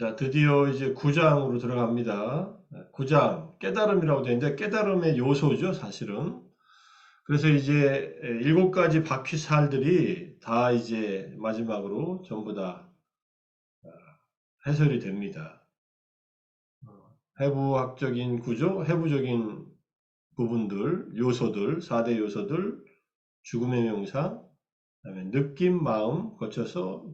자, 드디어 이제 9장으로 들어갑니다. 9장, 깨달음이라고 되어 있는데, 깨달음의 요소죠, 사실은. 그래서 이제 7가지 바퀴살들이 다 이제 마지막으로 전부 다 해설이 됩니다. 해부학적인 구조, 해부적인 부분들, 요소들, 4대 요소들, 죽음의 명상, 그다음에 느낌, 마음 거쳐서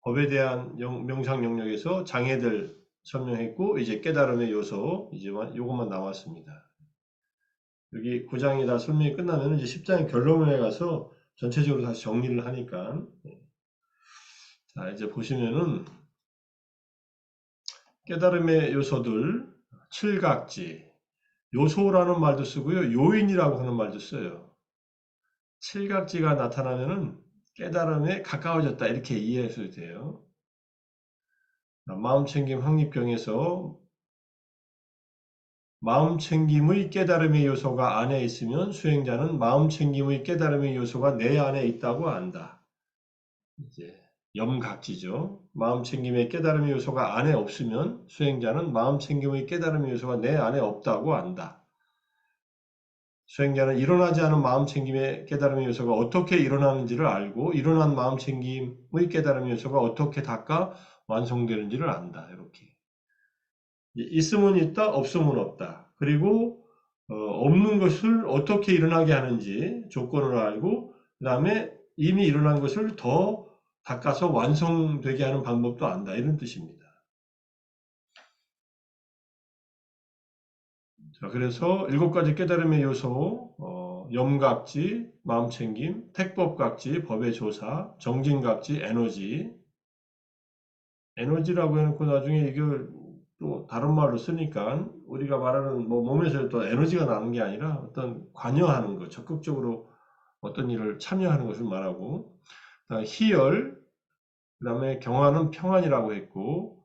법에 대한 명상 영역에서 장애들 설명했고, 이제 깨달음의 요소, 이제 요것만 남았습니다. 여기 9장이 다 설명이 끝나면 이제 10장의 결론에 가서 전체적으로 다시 정리를 하니까. 자, 이제 보시면은 깨달음의 요소들, 칠각지, 요소라는 말도 쓰고요, 요인이라고 하는 말도 써요. 칠각지가 나타나면은 깨달음에 가까워졌다, 이렇게 이해해도 돼요. 마음챙김 확립경에서 마음챙김의 깨달음의 요소가 안에 있으면 수행자는 마음챙김의 깨달음의 요소가 내 안에 있다고 안다. 이제 염각지죠. 마음챙김의 깨달음의 요소가 안에 없으면 수행자는 마음챙김의 깨달음의 요소가 내 안에 없다고 안다. 수행자는 일어나지 않은 마음챙김의 깨달음의 요소가 어떻게 일어나는지를 알고, 일어난 마음챙김의 깨달음의 요소가 어떻게 닦아 완성되는지를 안다. 이렇게. 있으면 있다, 없으면 없다. 그리고 없는 것을 어떻게 일어나게 하는지 조건을 알고, 그 다음에 이미 일어난 것을 더 닦아서 완성되게 하는 방법도 안다. 이런 뜻입니다. 자, 그래서 7가지 깨달음의 요소, 염각지, 마음챙김, 택법각지, 법의 조사, 정진각지, 에너지라고 해놓고 나중에 이걸 또 다른 말로 쓰니까 우리가 말하는 뭐 몸에서 또 에너지가 나는 게 아니라 어떤 관여하는 것, 적극적으로 어떤 일을 참여하는 것을 말하고, 희열, 그 다음에 경화는 평안이라고 했고,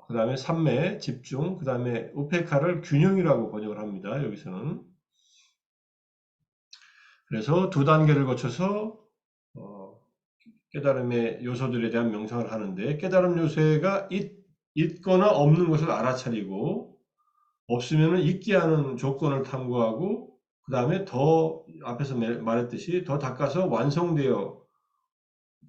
그 다음에 삼매, 집중, 그 다음에 우페카를 균형이라고 번역을 합니다. 여기서는. 그래서 두 단계를 거쳐서 깨달음의 요소들에 대한 명상을 하는데, 깨달음 요소가 있거나 없는 것을 알아차리고, 없으면 있게 하는 조건을 탐구하고, 그 다음에 더 앞에서 말했듯이 더 닦아서 완성되어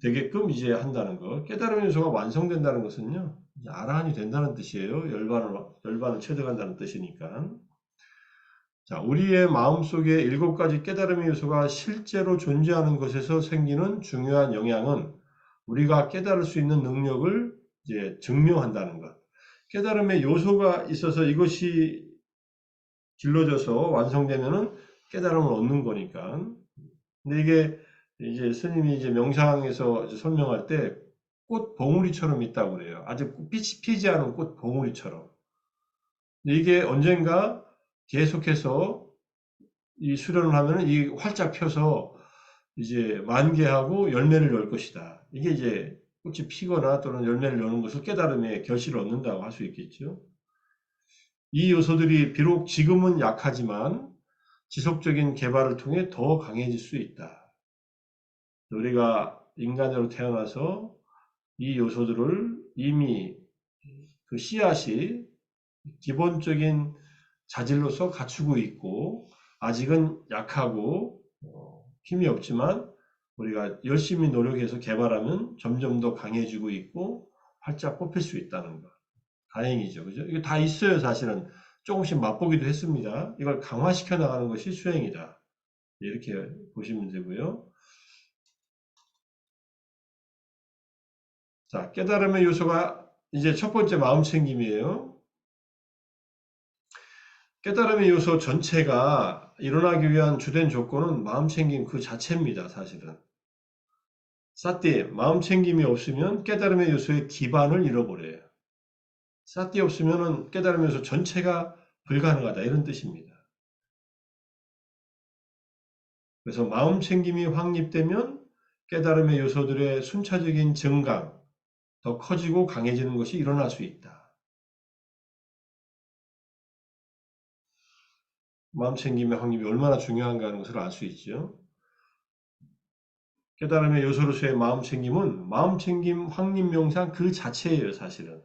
되게끔 이제 한다는 것. 깨달음 요소가 완성된다는 것은요, 아라한이 된다는 뜻이에요. 열반을 체득한다는 뜻이니까. 자, 우리의 마음속에 7가지 깨달음의 요소가 실제로 존재하는 것에서 생기는 중요한 영향은 우리가 깨달을 수 있는 능력을 이제 증명한다는 것. 깨달음의 요소가 있어서 이것이 길러져서 완성되면은 깨달음을 얻는 거니까. 근데 이게 이제 스님이 이제 명상에서 이제 설명할 때 꽃 봉우리처럼 있다고 그래요. 아직 빛이 피지 않은 꽃 봉우리처럼. 근데 이게 언젠가 계속해서 이 수련을 하면은 이 활짝 펴서 이제 만개하고 열매를 열 것이다. 이게 이제 꽃이 피거나 또는 열매를 여는 것을 깨달음의 결실을 얻는다고 할 수 있겠죠. 이 요소들이 비록 지금은 약하지만 지속적인 개발을 통해 더 강해질 수 있다. 우리가 인간으로 태어나서 이 요소들을 이미 그 씨앗이 기본적인 자질로서 갖추고 있고, 아직은 약하고 힘이 없지만 우리가 열심히 노력해서 개발하면 점점 더 강해지고 있고 활짝 뽑힐 수 있다는 거. 다행이죠. 그죠? 이게 다 있어요, 사실은. 조금씩 맛보기도 했습니다. 이걸 강화시켜 나가는 것이 수행이다. 이렇게 보시면 되고요. 자, 깨달음의 요소가 이제 첫 번째 마음챙김이에요. 깨달음의 요소 전체가 일어나기 위한 주된 조건은 마음챙김 그 자체입니다, 사실은. 사띠, 마음챙김이 없으면 깨달음의 요소의 기반을 잃어버려요. 사띠 없으면 깨달음의 요소 전체가 불가능하다, 이런 뜻입니다. 그래서 마음챙김이 확립되면 깨달음의 요소들의 순차적인 증강, 더 커지고 강해지는 것이 일어날 수 있다. 마음챙김의 확립이 얼마나 중요한가 하는 것을 알 수 있죠. 깨달음의 요소로서의 마음챙김은 마음챙김 확립명상 그 자체예요, 사실은.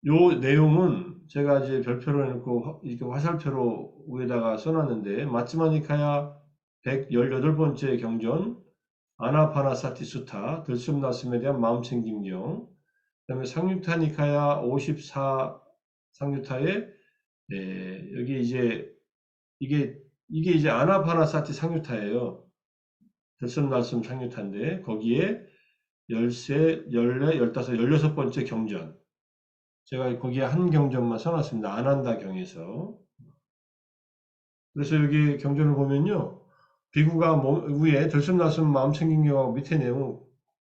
요 내용은 제가 이제 별표로 해놓고 이렇게 화살표로 위에다가 써놨는데 마츠마니카야 118번째 경전 아나파나사티 수타 들숨날숨에 대한 마음챙김경, 그다음에 상유타니카야 54 상유타에 여기 이제 이게 이제 아나파나사티 상유타예요. 들숨날숨 상유타인데 거기에 13, 14, 15, 16번째 경전, 제가 거기에 한 경전만 써놨습니다. 아난다 경에서. 그래서 여기 경전을 보면요, 비구가 위에 들숨날숨 마음챙김경하고 밑에 내용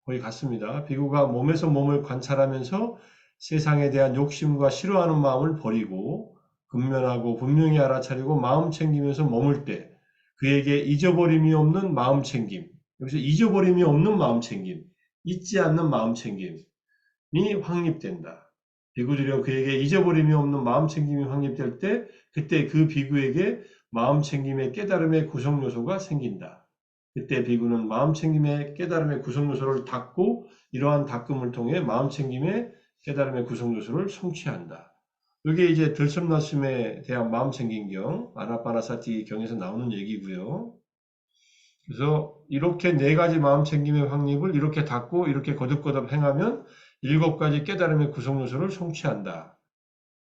거의 같습니다. 비구가 몸에서 몸을 관찰하면서 세상에 대한 욕심과 싫어하는 마음을 버리고 근면하고 분명히 알아차리고 마음 챙기면서 머물 때 그에게 잊어버림이 없는 마음 챙김, 여기서 잊어버림이 없는 마음 챙김, 잊지 않는 마음 챙김이 확립된다. 비구들이여 그에게 잊어버림이 없는 마음 챙김이 확립될 때 그때 그 비구에게 마음 챙김의 깨달음의 구성 요소가 생긴다. 그때 비구는 마음챙김의 깨달음의 구성 요소를 닦고 이러한 닦음을 통해 마음챙김의 깨달음의 구성 요소를 성취한다. 이게 이제 들숨날숨에 대한 마음챙김경, 아나파나사티 경에서 나오는 얘기고요. 그래서 이렇게 네 가지 마음챙김의 확립을 이렇게 닦고 이렇게 거듭거듭 행하면 7가지 깨달음의 구성 요소를 성취한다.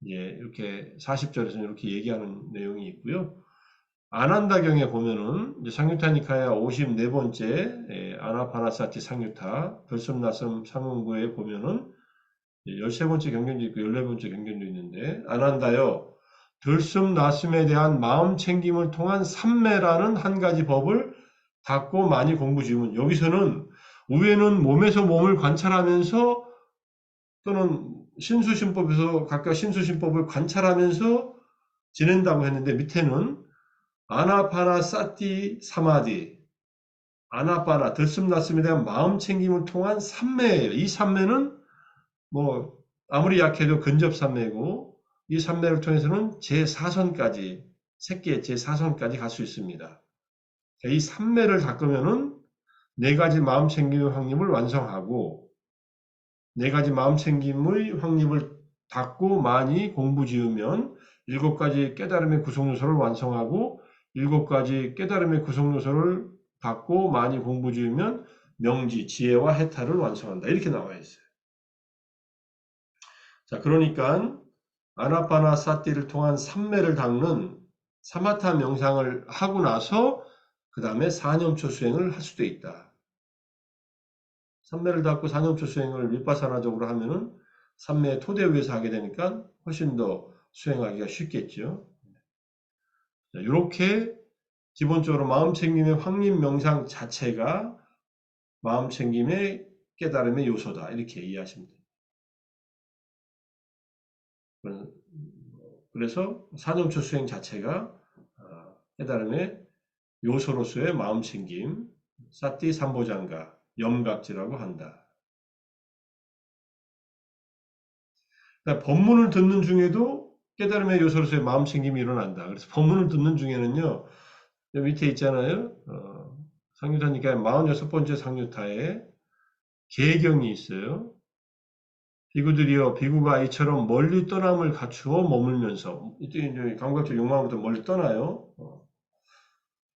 예, 이렇게 40절에서는 이렇게 얘기하는 내용이 있고요. 아난다경에 보면은 상유타니카야 54번째 아나파나사티 상유타 들숨날숨 상응구에 보면은 13번째 경전도 있고 14번째 경전도 있는데, 아난다여 들숨날숨에 대한 마음 챙김을 통한 삼매라는 한 가지 법을 닦고 많이 공부 지으면, 여기서는 위에는 몸에서 몸을 관찰하면서 또는 신수신법에서 각각 신수신법을 관찰하면서 지낸다고 했는데, 밑에는 아나파나사티 사마디, 아나파나 들숨날숨에 대한 마음 챙김을 통한 삼매예요. 이 삼매는 뭐 아무리 약해도 근접삼매고, 이 삼매를 통해서는 제4선까지, 새끼의 제4선까지 갈 수 있습니다. 이 삼매를 닦으면은 네 가지 마음 챙김의 확립을 완성하고, 네 가지 마음 챙김의 확립을 닦고 많이 공부 지으면 7가지 깨달음의 구성 요소를 완성하고, 7가지 깨달음의 구성 요소를 닦고 많이 공부 지으면 명지, 지혜와 해탈을 완성한다. 이렇게 나와 있어요. 자, 그러니까 아나파나사티를 통한 삼매를 닦는 사마타 명상을 하고 나서 그 다음에 사념초 수행을 할 수도 있다. 삼매를 닦고 사념초 수행을 윗바사나적으로 하면은 삼매의 토대 위에서 하게 되니까 훨씬 더 수행하기가 쉽겠죠. 이렇게 기본적으로 마음챙김의 확립 명상 자체가 마음챙김의 깨달음의 요소다. 이렇게 이해하시면 됩니다. 그래서 사념초 수행 자체가 깨달음의 요소로서의 마음챙김, 사티 삼보장가, 염각지라고 한다. 그러니까 법문을 듣는 중에도 깨달음의 요소로서의 마음챙김이 일어난다. 그래서 법문을 듣는 중에는요, 밑에 있잖아요. 상유타니까 46번째 상유타에 계경이 있어요. 비구들이여 비구가 이처럼 멀리 떠남을 갖추어 머물면서, 이때 이제 감각적 욕망부터 멀리 떠나요.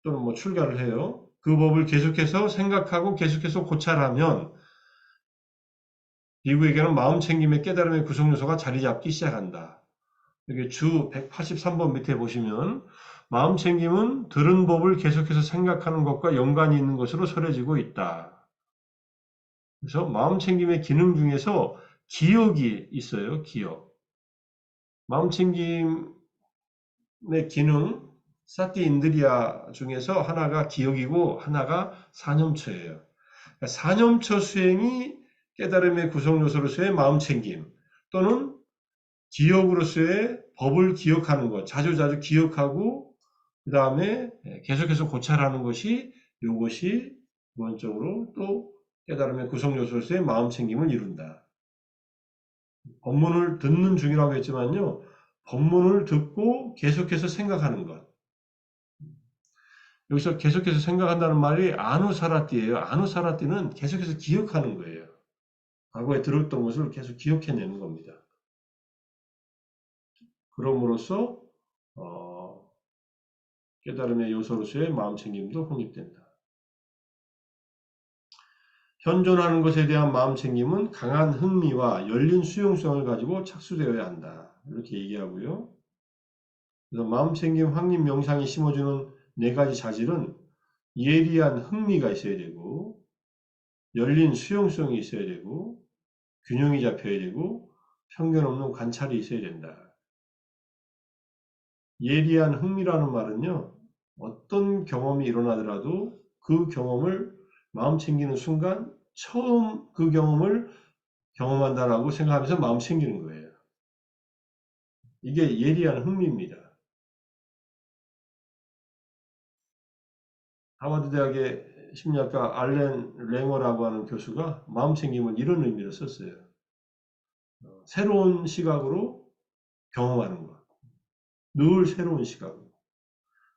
또는 뭐 출가를 해요. 그 법을 계속해서 생각하고 계속해서 고찰하면 비구에게는 마음챙김의 깨달음의 구성 요소가 자리 잡기 시작한다. 여기 주 183번 밑에 보시면 마음챙김은 들은 법을 계속해서 생각하는 것과 연관이 있는 것으로 설해지고 있다. 그래서 마음챙김의 기능 중에서 기억이 있어요. 기억. 마음챙김의 기능, 사티 인드리아 중에서 하나가 기억이고 하나가 사념처예요. 그러니까 사념처 수행이 깨달음의 구성 요소로서의 마음챙김, 또는 기억으로서의 법을 기억하는 것, 자주자주 기억하고 그 다음에 계속해서 고찰하는 것이, 이것이 기본적으로 또 깨달음의 구성 요소로서의 마음챙김을 이룬다. 법문을 듣는 중이라고 했지만요, 법문을 듣고 계속해서 생각하는 것. 여기서 계속해서 생각한다는 말이 아누사라띠예요. 아누사라띠는 계속해서 기억하는 거예요. 과거에 들었던 것을 계속 기억해내는 겁니다. 그럼으로써 깨달음의 요소로서의 마음챙김도 확립된다. 현존하는 것에 대한 마음챙김은 강한 흥미와 열린 수용성을 가지고 착수되어야 한다. 이렇게 얘기하고요. 그래서 마음챙김 확립 명상이 심어주는 네 가지 자질은 예리한 흥미가 있어야 되고, 열린 수용성이 있어야 되고, 균형이 잡혀야 되고, 편견 없는 관찰이 있어야 된다. 예리한 흥미라는 말은요, 어떤 경험이 일어나더라도 그 경험을 마음 챙기는 순간 처음 그 경험을 경험한다라고 생각하면서 마음 챙기는 거예요. 이게 예리한 흥미입니다. 하버드 대학의 심리학가 알렌 랭어라고 하는 교수가 마음 챙김을 이런 의미로 썼어요. 새로운 시각으로 경험하는 것. 늘 새로운 시각으로.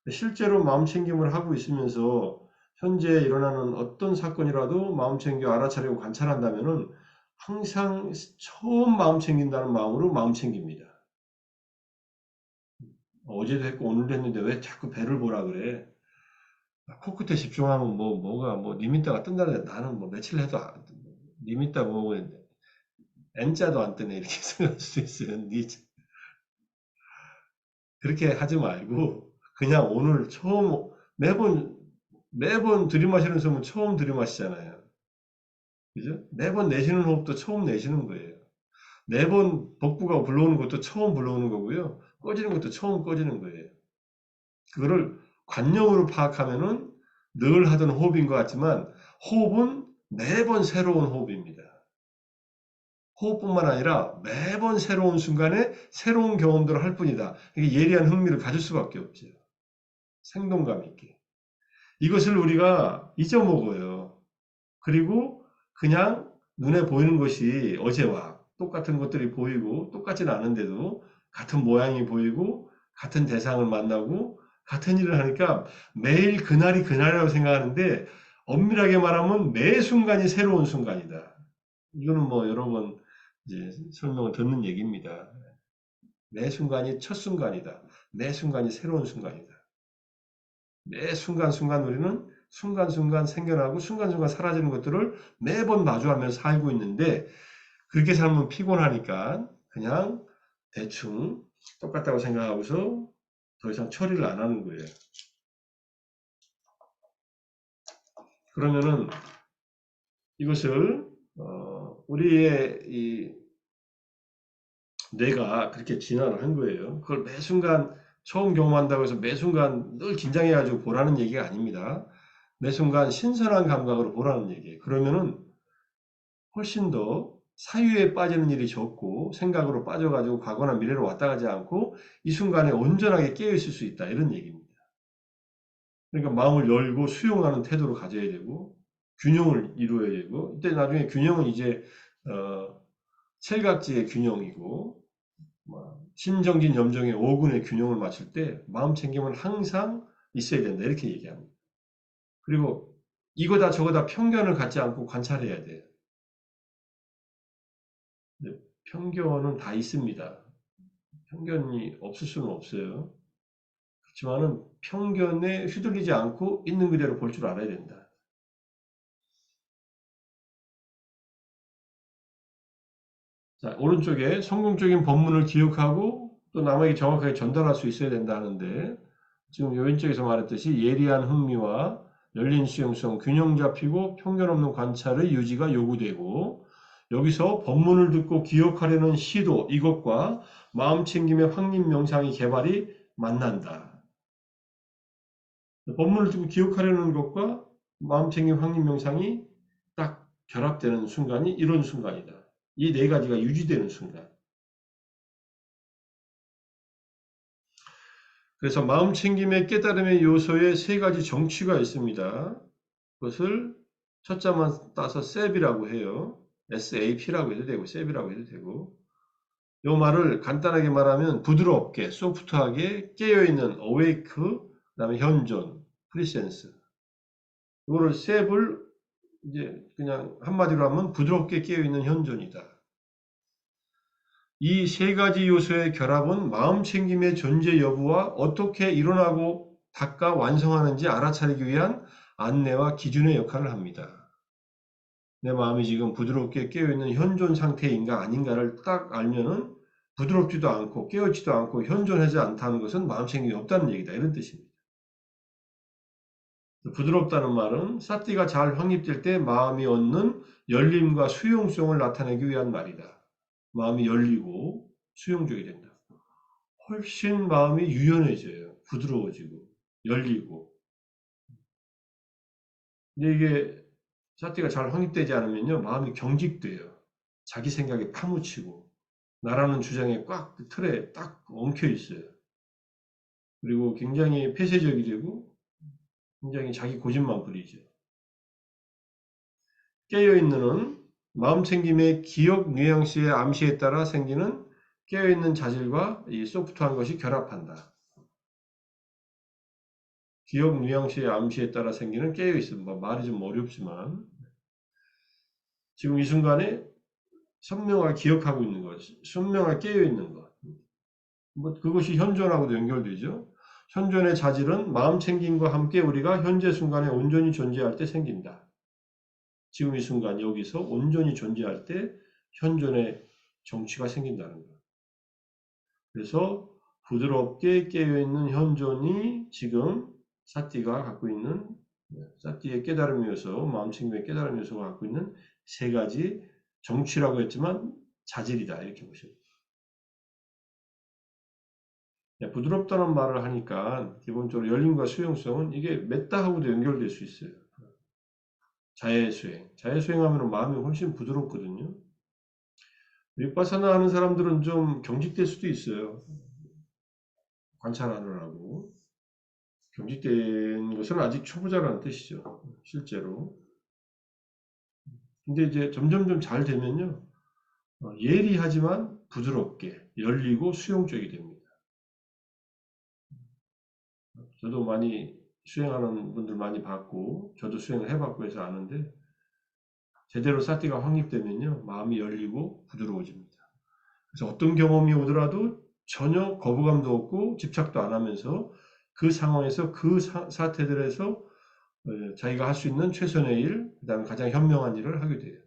실제로 마음 챙김을 하고 있으면서 현재 일어나는 어떤 사건이라도 마음 챙겨 알아차리고 관찰한다면은 항상 처음 마음 챙긴다는 마음으로 마음 챙깁니다. 어제도 했고 오늘도 했는데 왜 자꾸 배를 보라 그래? 코끝에 집중하면 뭐가 리미터가 뜬다는데 나는 며칠 해도 리미터 뭐고 N자도 안 뜨네 이렇게 생각할 수 있어요. 그렇게 하지 말고 그냥 오늘 처음 매번 들이마시는 숨은 처음 들이마시잖아요. 그죠? 매번 내쉬는 호흡도 처음 내쉬는 거예요. 매번 복부가 불러오는 것도 처음 불러오는 거고요. 꺼지는 것도 처음 꺼지는 거예요. 그거를 관념으로 파악하면은 늘 하던 호흡인 것 같지만 호흡은 매번 새로운 호흡입니다. 호흡뿐만 아니라 매번 새로운 순간에 새로운 경험들을 할 뿐이다. 이게 예리한 흥미를 가질 수밖에 없죠. 생동감 있게. 이것을 우리가 잊어먹어요. 그리고 그냥 눈에 보이는 것이 어제와 똑같은 것들이 보이고 똑같지는 않은데도 같은 모양이 보이고 같은 대상을 만나고 같은 일을 하니까 매일 그날이 그날이라고 생각하는데 엄밀하게 말하면 매 순간이 새로운 순간이다. 이거는 여러 번 이제 설명을 듣는 얘기입니다. 매 순간이 첫 순간이다. 매 순간이 새로운 순간이다. 매 순간순간 우리는 순간순간 생겨나고 순간순간 사라지는 것들을 매번 마주하면서 살고 있는데 그렇게 살면 피곤하니까 그냥 대충 똑같다고 생각하고서 더 이상 처리를 안 하는 거예요. 그러면은 이것을 우리의 이 뇌가 그렇게 진화를 한 거예요. 그걸 매 순간 처음 경험한다고 해서 매 순간 늘 긴장해가지고 보라는 얘기가 아닙니다. 매 순간 신선한 감각으로 보라는 얘기예요. 그러면은 훨씬 더 사유에 빠지는 일이 적고 생각으로 빠져가지고 과거나 미래로 왔다 가지 않고 이 순간에 온전하게 깨어 있을 수 있다 이런 얘기입니다. 그러니까 마음을 열고 수용하는 태도를 가져야 되고 균형을 이루어야 되고 이때 나중에 균형은 이제 칠각지의 균형이고 신정진 염정의 오군의 균형을 맞출 때 마음 챙김은 항상 있어야 된다 이렇게 얘기합니다. 그리고 이거다 저거다 편견을 갖지 않고 관찰해야 돼요. 편견은 다 있습니다. 편견이 없을 수는 없어요. 그렇지만은 편견에 휘둘리지 않고 있는 그대로 볼 줄 알아야 된다. 자, 오른쪽에 성공적인 법문을 기억하고 또 남에게 정확하게 전달할 수 있어야 된다 하는데 지금 왼쪽에서 말했듯이 예리한 흥미와 열린 수용성, 균형 잡히고 편견 없는 관찰의 유지가 요구되고 여기서 법문을 듣고 기억하려는 시도 이것과 마음챙김의 확립 명상의 개발이 만난다. 법문을 듣고 기억하려는 것과 마음챙김 확립 명상이 딱 결합되는 순간이 이런 순간이다. 이 네 가지가 유지되는 순간. 그래서 마음챙김의 깨달음의 요소에 세 가지 정취가 있습니다. 그것을 첫자만 따서 SAP이라고 해요. SAP라고 해도 되고 SAP이라고 해도 되고 이 말을 간단하게 말하면 부드럽게 소프트하게 깨어있는 awake, 그 다음에 현존, 프리센스. 이거를 셉을 이제 그냥 한마디로 하면 부드럽게 깨어있는 현존이다. 이 세 가지 요소의 결합은 마음 챙김의 존재 여부와 어떻게 일어나고 닦아 완성하는지 알아차리기 위한 안내와 기준의 역할을 합니다. 내 마음이 지금 부드럽게 깨어있는 현존 상태인가 아닌가를 딱 알면은 부드럽지도 않고 깨어있지도 않고 현존하지 않다는 것은 마음 챙김이 없다는 얘기다. 이런 뜻입니다. 부드럽다는 말은 사띠가 잘 확립될 때 마음이 얻는 열림과 수용성을 나타내기 위한 말이다. 마음이 열리고 수용적이 된다. 훨씬 마음이 유연해져요. 부드러워지고 열리고. 근데 이게 사띠가 잘 확립되지 않으면요. 마음이 경직돼요. 자기 생각에 파묻히고 나라는 주장에 꽉 틀에 딱 엉켜 있어요. 그리고 굉장히 폐쇄적이 되고 굉장히 자기 고집만 부리죠. 깨어있는은 마음 챙김의 기억 뉘앙스의 암시에 따라 생기는 깨어있는 자질과 이 소프트한 것이 결합한다. 기억 뉘앙스의 암시에 따라 생기는 깨어있음. 말이 좀 어렵지만 지금 이 순간에 선명하게 기억하고 있는 것, 선명하게 깨어있는 것. 그것이 현존하고도 연결되죠. 현존의 자질은 마음 챙김과 함께 우리가 현재 순간에 온전히 존재할 때 생긴다. 지금 이 순간 여기서 온전히 존재할 때 현존의 정취가 생긴다는 거예요. 그래서 부드럽게 깨어있는 현존이 지금 사띠가 갖고 있는 사띠의 깨달음 요소, 마음챙김의 깨달음 요소가 갖고 있는 세 가지 정취라고 했지만 자질이다 이렇게 보시면 돼요. 부드럽다는 말을 하니까 기본적으로 열림과 수용성은 이게 메타하고도 연결될 수 있어요. 자해수행. 자해수행하면 마음이 훨씬 부드럽거든요. 윗바사나 하는 사람들은 좀 경직될 수도 있어요. 관찰하느라고. 경직된 것은 아직 초보자라는 뜻이죠. 실제로. 근데 이제 점점점 잘 되면요. 예리하지만 부드럽게 열리고 수용적이 됩니다. 저도 많이 수행하는 분들 많이 봤고 저도 수행을 해봤고 해서 아는데 제대로 사티가 확립되면요. 마음이 열리고 부드러워집니다. 그래서 어떤 경험이 오더라도 전혀 거부감도 없고 집착도 안 하면서 그 상황에서 그 사태들에서 자기가 할 수 있는 최선의 일, 그 다음에 가장 현명한 일을 하게 돼요.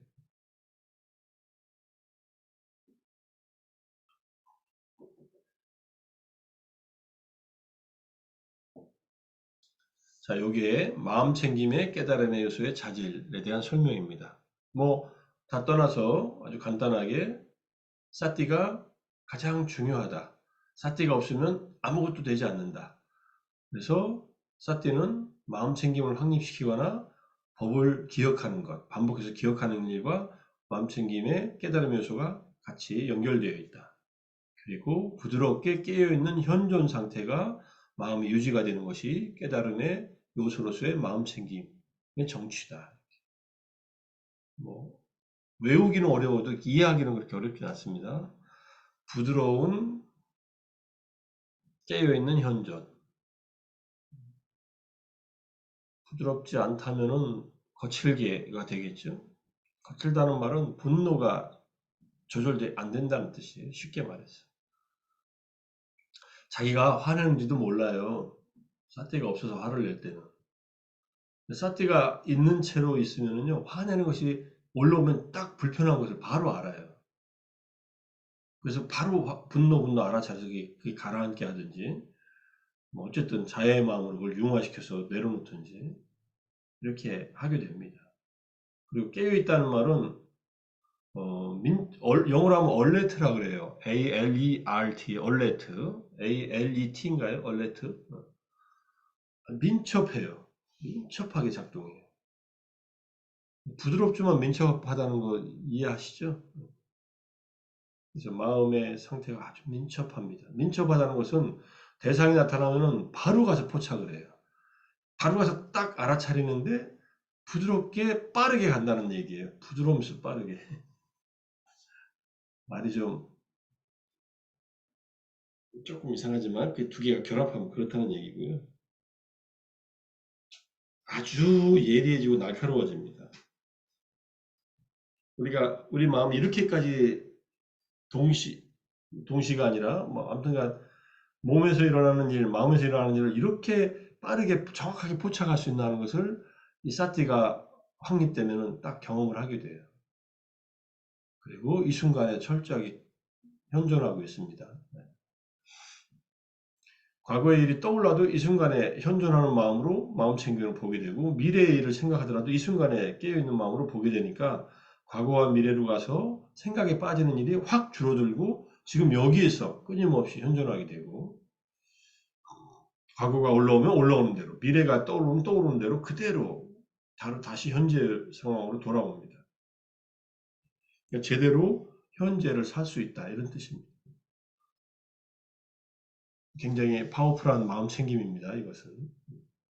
자, 요게 마음 챙김의 깨달음의 요소의 자질에 대한 설명입니다. 뭐, 다 떠나서 아주 간단하게 사띠가 가장 중요하다. 사띠가 없으면 아무것도 되지 않는다. 그래서 사띠는 마음 챙김을 확립시키거나 법을 기억하는 것, 반복해서 기억하는 일과 마음 챙김의 깨달음 요소가 같이 연결되어 있다. 그리고 부드럽게 깨어있는 현존 상태가 마음이 유지가 되는 것이 깨달음의 요소로서의 마음 챙김의 정취다. 뭐 외우기는 어려워도 이해하기는 그렇게 어렵지 않습니다. 부드러운 깨어있는 현존. 부드럽지 않다면은 거칠게가 되겠죠. 거칠다는 말은 분노가 조절이 안 된다는 뜻이에요. 쉽게 말해서. 자기가 화내는지도 몰라요. 사태가 없어서 화를 낼 때는. 사띠가 있는 채로 있으면요, 화내는 것이 올라오면 딱 불편한 것을 바로 알아요. 그래서 바로 분노 알아차려서 그게 가라앉게 하든지, 뭐 어쨌든 자애의 마음으로 그걸 융화시켜서 내려놓든지, 이렇게 하게 됩니다. 그리고 깨어있다는 말은, 영어로 하면 allert라 그래요. A-L-E-R-T, alert. A-L-E-T인가요? alert? 민첩해요. 민첩하게 작동해요. 부드럽지만 민첩하다는 거 이해하시죠? 그래서 마음의 상태가 아주 민첩합니다. 민첩하다는 것은 대상이 나타나면은 바로 가서 포착을 해요. 바로 가서 딱 알아차리는데 부드럽게 빠르게 간다는 얘기예요. 부드러우면서 빠르게. 말이 좀 조금 이상하지만 그 두 개가 결합하면 그렇다는 얘기고요. 아주 예리해지고 날카로워집니다. 우리 마음이 이렇게까지 동시가 아니라, 뭐, 아무튼간, 몸에서 일어나는 일, 마음에서 일어나는 일을 이렇게 빠르게 정확하게 포착할 수 있다는 것을 이 사티가 확립되면은 딱 경험을 하게 돼요. 그리고 이 순간에 철저하게 현존하고 있습니다. 과거의 일이 떠올라도 이 순간에 현존하는 마음으로 마음 챙김을 보게 되고, 미래의 일을 생각하더라도 이 순간에 깨어있는 마음으로 보게 되니까 과거와 미래로 가서 생각에 빠지는 일이 확 줄어들고 지금 여기에서 끊임없이 현존하게 되고, 과거가 올라오면 올라오는 대로, 미래가 떠오르면 떠오르는 대로 그대로 다시 현재 상황으로 돌아옵니다. 그러니까 제대로 현재를 살 수 있다, 이런 뜻입니다. 굉장히 파워풀한 마음 챙김입니다, 이것은.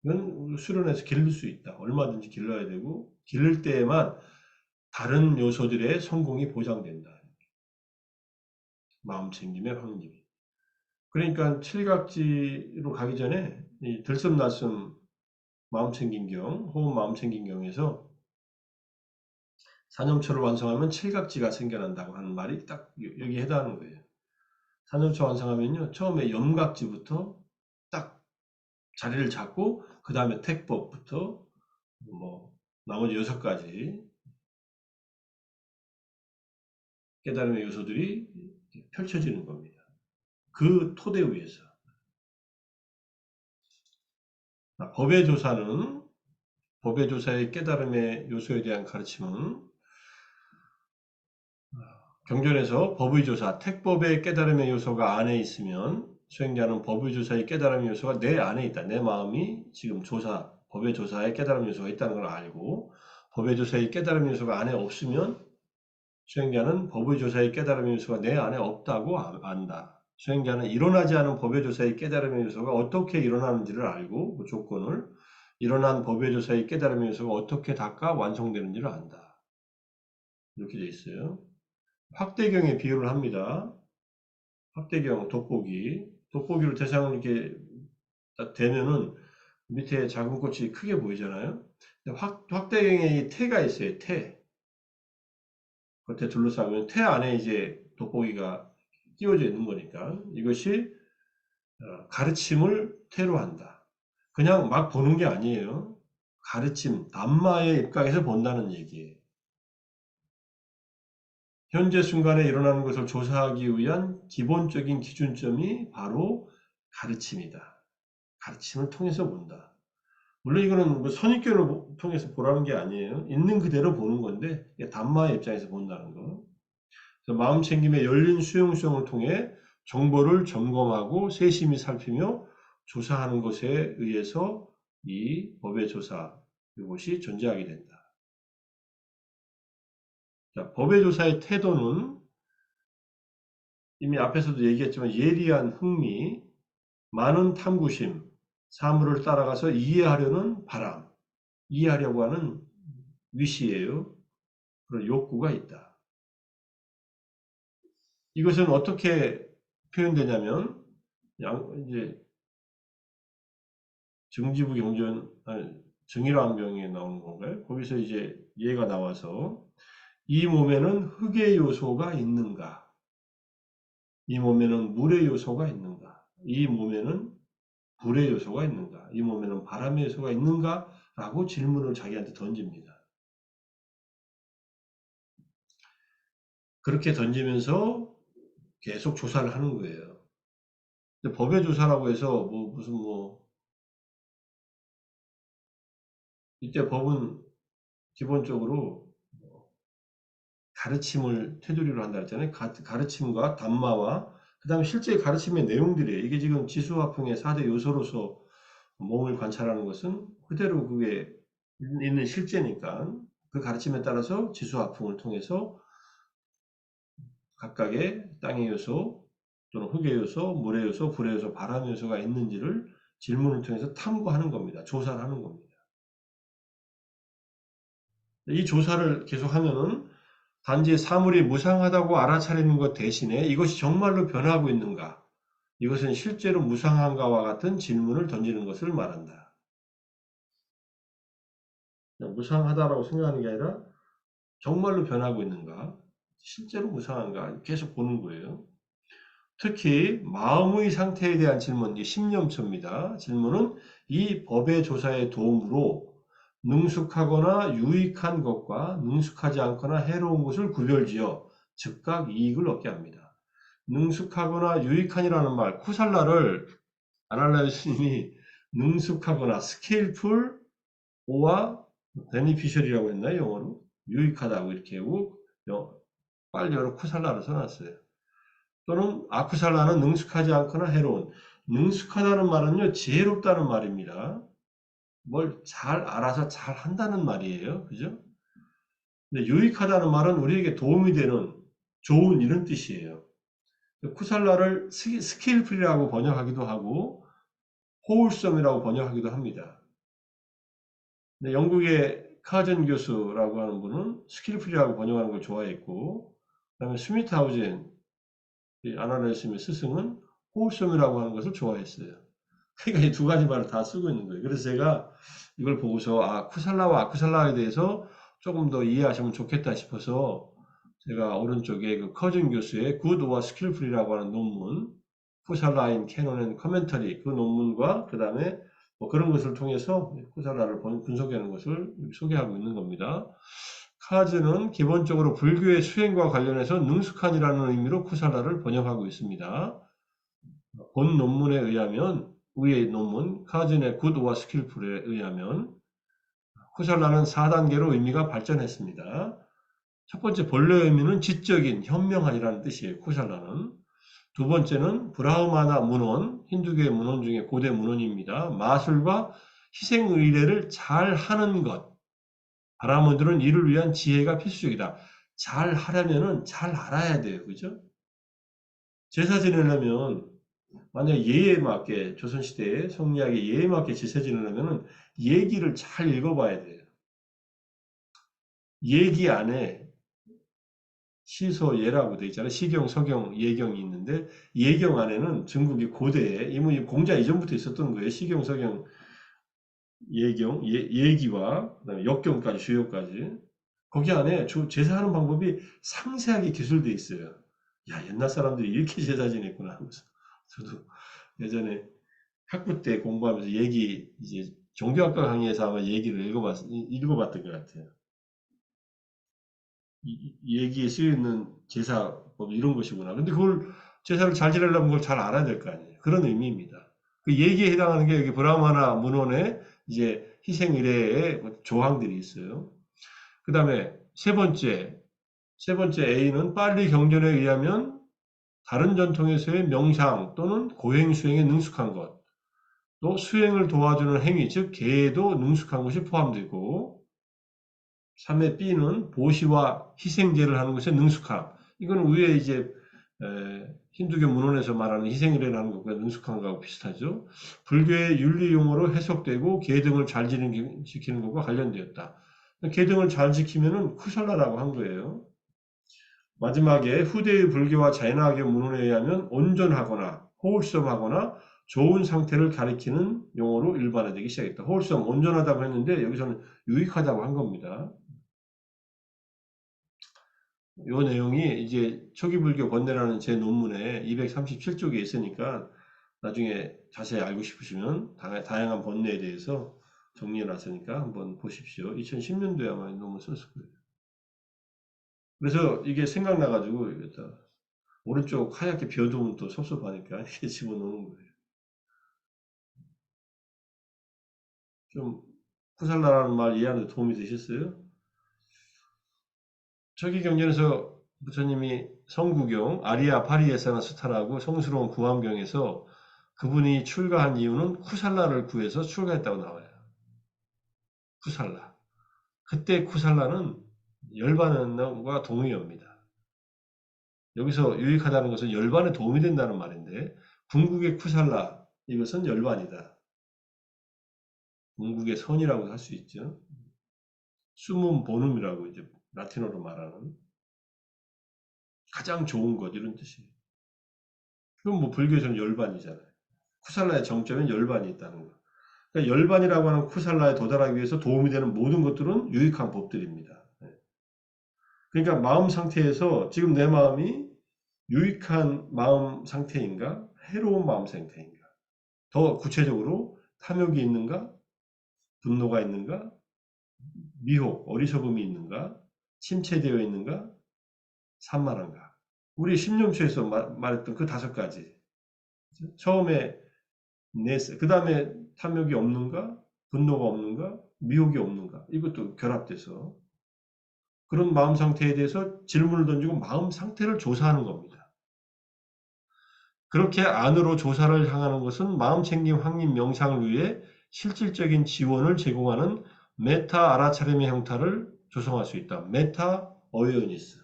이건 수련해서 기를 수 있다. 얼마든지 길러야 되고, 기를 때에만 다른 요소들의 성공이 보장된다. 마음 챙김의 확립이. 그러니까 칠각지로 가기 전에 이 들숨날숨 마음 챙김경, 호흡 마음 챙김경에서 사념초를 완성하면 칠각지가 생겨난다고 하는 말이 딱 여기 해당하는 거예요. 사념초 완성하면요, 처음에 염각지부터 딱 자리를 잡고, 그 다음에 택법부터 뭐 나머지 6가지 깨달음의 요소들이 펼쳐지는 겁니다. 그 토대 위에서. 법의 조사는, 법의 조사의 깨달음의 요소에 대한 가르침은 경전에서 법의 조사, 택법의 깨달음의 요소가 안에 있으면 수행자는 법의 조사의 깨달음의 요소가 내 안에 있다. 내 마음이 지금 법의 조사의 깨달음 요소가 있다는 걸 알고, 법의 조사의 깨달음 요소가 안에 없으면 수행자는 법의 조사의 깨달음 요소가 내 안에 없다고 안다. 수행자는 일어나지 않은 법의 조사의 깨달음의 요소가 어떻게 일어나는지를 알고, 그 조건을, 일어난 법의 조사의 깨달음의 요소가 어떻게 닦아 완성되는지를 안다. 이렇게 되어 있어요. 확대경에 비유를 합니다. 확대경, 돋보기로 대상을 이렇게 딱 대면은 밑에 작은 꽃이 크게 보이잖아요. 확대경에 이 태가 있어요. 태. 겉에 둘러싸면 태 안에 이제 돋보기가 끼워져 있는 거니까 이것이 가르침을 태로 한다. 그냥 막 보는 게 아니에요. 가르침, 담마의 입각에서 본다는 얘기예요. 현재 순간에 일어나는 것을 조사하기 위한 기본적인 기준점이 바로 가르침이다. 가르침을 통해서 본다. 물론 이거는 뭐 선입견을 통해서 보라는 게 아니에요. 있는 그대로 보는 건데, 담마의 입장에서 본다는 거. 그래서 마음 챙김의 열린 수용성을 통해 정보를 점검하고 세심히 살피며 조사하는 것에 의해서 이 법의 조사, 이것이 존재하게 된다. 자, 법의 조사의 태도는 이미 앞에서도 얘기했지만 예리한 흥미, 많은 탐구심, 사물을 따라가서 이해하려는 바람, 이해하려고 하는 위시예요. 그런 욕구가 있다. 이것은 어떻게 표현되냐면, 이제 정지부 경전, 아니, 정일왕병에 나오는 건가요? 거기서 이제 얘가 나와서 이 몸에는 흙의 요소가 있는가? 이 몸에는 물의 요소가 있는가? 이 몸에는 불의 요소가 있는가? 이 몸에는 바람의 요소가 있는가? 라고 질문을 자기한테 던집니다. 그렇게 던지면서 계속 조사를 하는 거예요. 근데 법의 조사라고 해서 이때 법은 기본적으로 가르침을 테두리로 한다 했잖아요. 가르침과 담마와 그 다음에 실제 가르침의 내용들이에요. 이게 지금 지수화풍의 4대 요소로서 몸을 관찰하는 것은 그대로 그게 있는 실제니까 그 가르침에 따라서 지수화풍을 통해서 각각의 땅의 요소 또는 흙의 요소, 물의 요소, 불의 요소, 바람의 요소가 있는지를 질문을 통해서 탐구하는 겁니다. 조사를 하는 겁니다. 이 조사를 계속하면은 단지 사물이 무상하다고 알아차리는 것 대신에 이것이 정말로 변하고 있는가? 이것은 실제로 무상한가와 같은 질문을 던지는 것을 말한다. 그냥 무상하다라고 생각하는 게 아니라 정말로 변하고 있는가? 실제로 무상한가? 계속 보는 거예요. 특히 마음의 상태에 대한 질문, 이 신념처입니다. 질문은 이 법의 조사의 도움으로 능숙하거나 유익한 것과 능숙하지 않거나 해로운 것을 구별지어 즉각 이익을 얻게 합니다. 능숙하거나 유익한이라는 말, 쿠살라를 아날라이스님이 능숙하거나 스케일풀 오와 베니피셜이라고 했나요? 영어로? 유익하다고 이렇게 하고 빨리 여러 쿠살라를 써놨어요. 또는 아쿠살라는 능숙하지 않거나 해로운. 능숙하다는 말은요, 지혜롭다는 말입니다. 뭘 잘 알아서 잘 한다는 말이에요. 그죠? 근데 유익하다는 말은 우리에게 도움이 되는 좋은 이런 뜻이에요. 쿠살라를 스킬풀이라고 번역하기도 하고 호울섬이라고 번역하기도 합니다. 근데 영국의 카전 교수라고 하는 분은 스킬풀이라고 번역하는 걸 좋아했고, 그다음에 스미트 하우젠 아나레스의 스승은 호울섬이라고 하는 것을 좋아했어요. 그러니까 이 두 가지 말을 다 쓰고 있는 거예요. 그래서 제가 이걸 보고서 쿠살라와 아쿠살라에 대해서 조금 더 이해하시면 좋겠다 싶어서 제가 오른쪽에 그 커즌 교수의 Good or Skillful이라고 하는 논문, 쿠살라인 캐논 앤 커멘터리 그 논문과 그 다음에 뭐 그런 것을 통해서 쿠살라를 분석하는 것을 소개하고 있는 겁니다. 카즈는 기본적으로 불교의 수행과 관련해서 능숙한이라는 의미로 쿠살라를 번역하고 있습니다. 본 논문에 의하면 위의 논문 카즈의 굿와 스킬풀에 의하면 쿠살라는 4단계로 의미가 발전했습니다. 첫 번째 본래 의미는 지적인, 현명한이라는 뜻이에요. 쿠살라는. 두 번째는 브라흐마나 문헌, 힌두교의 문헌 중에 고대 문헌입니다. 마술과 희생의례를 잘 하는 것. 바라몬들은 이를 위한 지혜가 필수적이다. 잘 하려면은 잘 알아야 돼요. 그죠? 제사 지내려면 만약 예에 맞게 조선시대의 성리학의 예에 맞게 제사 지내려면은 예기를 잘 읽어봐야 돼요. 예기 안에 시소 예라고 돼 있잖아요. 시경, 서경, 예경이 있는데 예경 안에는 중국이 고대에 이미 공자 이전부터 있었던 거예요. 시경, 서경, 예경, 예기와 그다음에 역경까지 주요까지 거기 안에 제사하는 방법이 상세하게 기술돼 있어요. 야, 옛날 사람들이 이렇게 제사 지냈구나 하면서 저도 예전에 학부 때 공부하면서 이제 종교학과 강의에서 아마 얘기를 읽어봤던 것 같아요. 얘기에 쓰여있는 제사법 이런 것이구나. 근데 그걸 제사를 잘 지내려면 그걸 잘 알아야 될 거 아니에요. 그런 의미입니다. 그 얘기에 해당하는 게 여기 브라마나 문헌에 이제 희생 의례의 조항들이 있어요. 그 다음에 세 번째 A는 빨리 경전에 의하면 다른 전통에서의 명상 또는 고행 수행에 능숙한 것, 또 수행을 도와주는 행위, 즉 계에도 능숙한 것이 포함되고 3의 B는 보시와 희생제를 하는 것에 능숙함. 이거는 위에 이제 힌두교 문헌에서 말하는 희생이라는 것과 능숙한 것하고 비슷하죠. 불교의 윤리 용어로 해석되고 계등을 잘 지키는 것과 관련되었다. 계등을 잘 지키면은 쿠살라라고 한 거예요. 마지막에 후대의 불교와 자연학의 문헌에 의하면 온전하거나 호울섬하거나 좋은 상태를 가리키는 용어로 일반화되기 시작했다. 호울섬, 온전하다고 했는데 여기서는 유익하다고 한 겁니다. 이 내용이 이제 초기불교 번뇌라는 제 논문에 237쪽에 있으니까 나중에 자세히 알고 싶으시면 다양한 번뇌에 대해서 정리해 놨으니까 한번 보십시오. 2010년도에 아마 논문 썼을 거예요. 그래서 이게 생각나가지고 이겼다. 오른쪽 하얗게 비워두면 또 섭섭하니까 이렇게 집어넣는 거예요. 좀 쿠살라라는 말 이해하는 데 도움이 되셨어요? 초기 경전에서 부처님이 성구경 아리아 파리에사나 스타라고 성스러운 구암경에서 그분이 출가한 이유는 쿠살라를 구해서 출가했다고 나와요. 쿠살라. 그때 쿠살라는 열반과 동의어입니다. 여기서 유익하다는 것은 열반에 도움이 된다는 말인데 궁극의 쿠살라 이것은 열반이다. 궁극의 선이라고 할 수 있죠. 수문 보눔이라고 이제 라틴어로 말하는 가장 좋은 것 이런 뜻이에요. 그럼 뭐 불교에서는 열반이잖아요. 쿠살라의 정점엔 열반이 있다는 거. 그러니까 열반이라고 하는 쿠살라에 도달하기 위해서 도움이 되는 모든 것들은 유익한 법들입니다. 그러니까 마음 상태에서 지금 내 마음이 유익한 마음 상태인가? 해로운 마음 상태인가? 더 구체적으로 탐욕이 있는가? 분노가 있는가? 미혹, 어리석음이 있는가? 침체되어 있는가? 산만한가? 우리 신념수에서 말했던 그 5가지. 처음에 그 다음에 탐욕이 없는가? 분노가 없는가? 미혹이 없는가? 이것도 결합돼서 그런 마음 상태에 대해서 질문을 던지고 마음 상태를 조사하는 겁니다. 그렇게 안으로 조사를 향하는 것은 마음챙김 확립 명상을 위해 실질적인 지원을 제공하는 메타 알아차림의 형태를 조성할 수 있다. 메타 어웨어니스.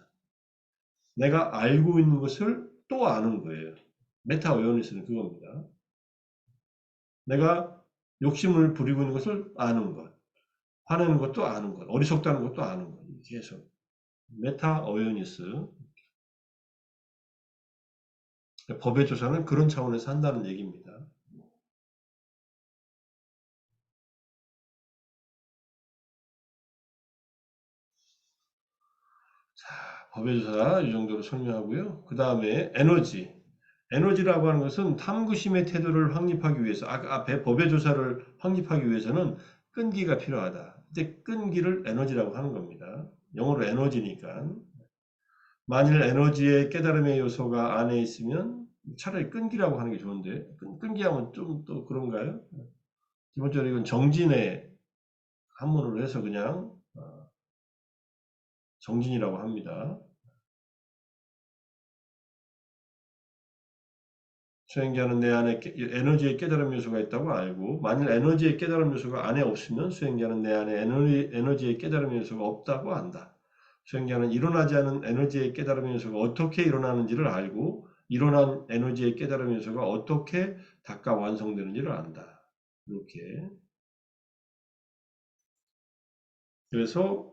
내가 알고 있는 것을 또 아는 거예요. 메타 어웨어니스는 그겁니다. 내가 욕심을 부리고 있는 것을 아는 것. 화내는 것도 아는 것. 어리석다는 것도 아는 것. 계속. 메타 어웨어니스. 법의 조사는 그런 차원에서 한다는 얘기입니다. 자, 법의 조사 이 정도로 설명하고요. 그 다음에 에너지. 에너지라고 하는 것은 탐구심의 태도를 확립하기 위해서, 앞에 법의 조사를 확립하기 위해서는 끈기가 필요하다. 이제 끈기를 에너지라고 하는 겁니다. 영어로 에너지니까. 만일 에너지의 깨달음의 요소가 안에 있으면 차라리 끈기라고 하는 게 좋은데, 끈기하면 좀 또 그런가요? 기본적으로 이건 정진의 한문으로 해서 그냥 정진이라고 합니다. 수행자는 내 안에 에너지의 깨달음 요소가 있다고 알고, 만일 에너지의 깨달음 요소가 안에 없으면 수행자는 내 안에 에너지의 깨달음 요소가 없다고 안다. 수행자는 일어나지 않은 에너지의 깨달음 요소가 어떻게 일어나는지를 알고, 일어난 에너지의 깨달음 요소가 어떻게 닦아 완성되는지를 안다. 이렇게. 그래서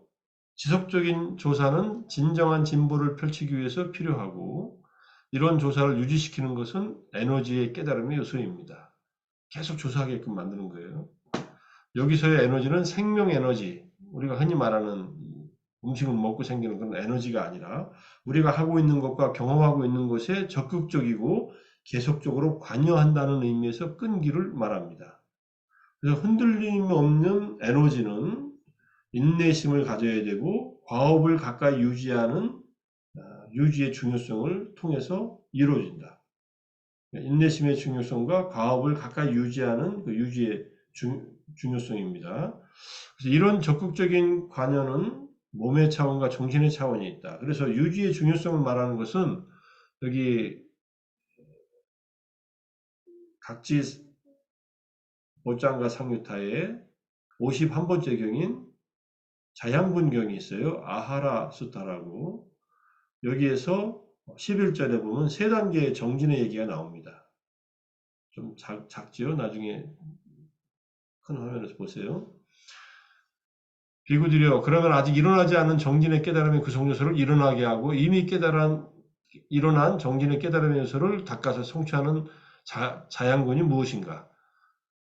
지속적인 조사는 진정한 진보를 펼치기 위해서 필요하고, 이런 조사를 유지시키는 것은 에너지의 깨달음의 요소입니다. 계속 조사하게끔 만드는 거예요. 여기서의 에너지는 생명 에너지, 우리가 흔히 말하는 음식을 먹고 생기는 그런 에너지가 아니라 우리가 하고 있는 것과 경험하고 있는 것에 적극적이고 계속적으로 관여한다는 의미에서 끈기를 말합니다. 그래서 흔들림 없는 에너지는 인내심을 가져야 되고 과업을 가까이 유지하는 유지의 중요성을 통해서 이루어진다. 인내심의 중요성과 과업을 가까이 유지하는 그 유지의 중요성입니다. 그래서 이런 적극적인 관여는 몸의 차원과 정신의 차원이 있다. 그래서 유지의 중요성을 말하는 것은 여기 각지 보장과 상유타의 51번째 경인 자양분경이 있어요. 아하라 수타라고. 여기에서 11절에 보면 3단계의 정진의 얘기가 나옵니다. 좀 작지요? 나중에 큰 화면에서 보세요. 비구들이여, 그러면 아직 일어나지 않은 정진의 깨달음의 구성요소를 일어나게 하고 이미 일어난 정진의 깨달음의 요소를 닦아서 성취하는 자양분이 무엇인가?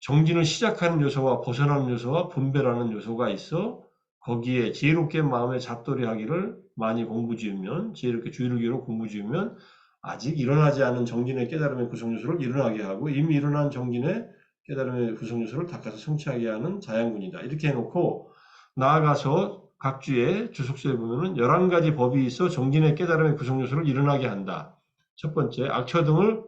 정진을 시작하는 요소와 벗어나는 요소와 분별하는 요소가 있어 거기에 지혜롭게 마음의 잡돌이 하기를 많이 공부 지으면, 지혜롭게 주의를 기울여 공부 지으면 아직 일어나지 않은 정진의 깨달음의 구성요소를 일어나게 하고 이미 일어난 정진의 깨달음의 구성요소를 닦아서 성취하게 하는 자양분이다. 이렇게 해놓고 나아가서 각주의 주석서에 보면은 11가지 법이 있어 정진의 깨달음의 구성요소를 일어나게 한다. 첫 번째, 악처 등을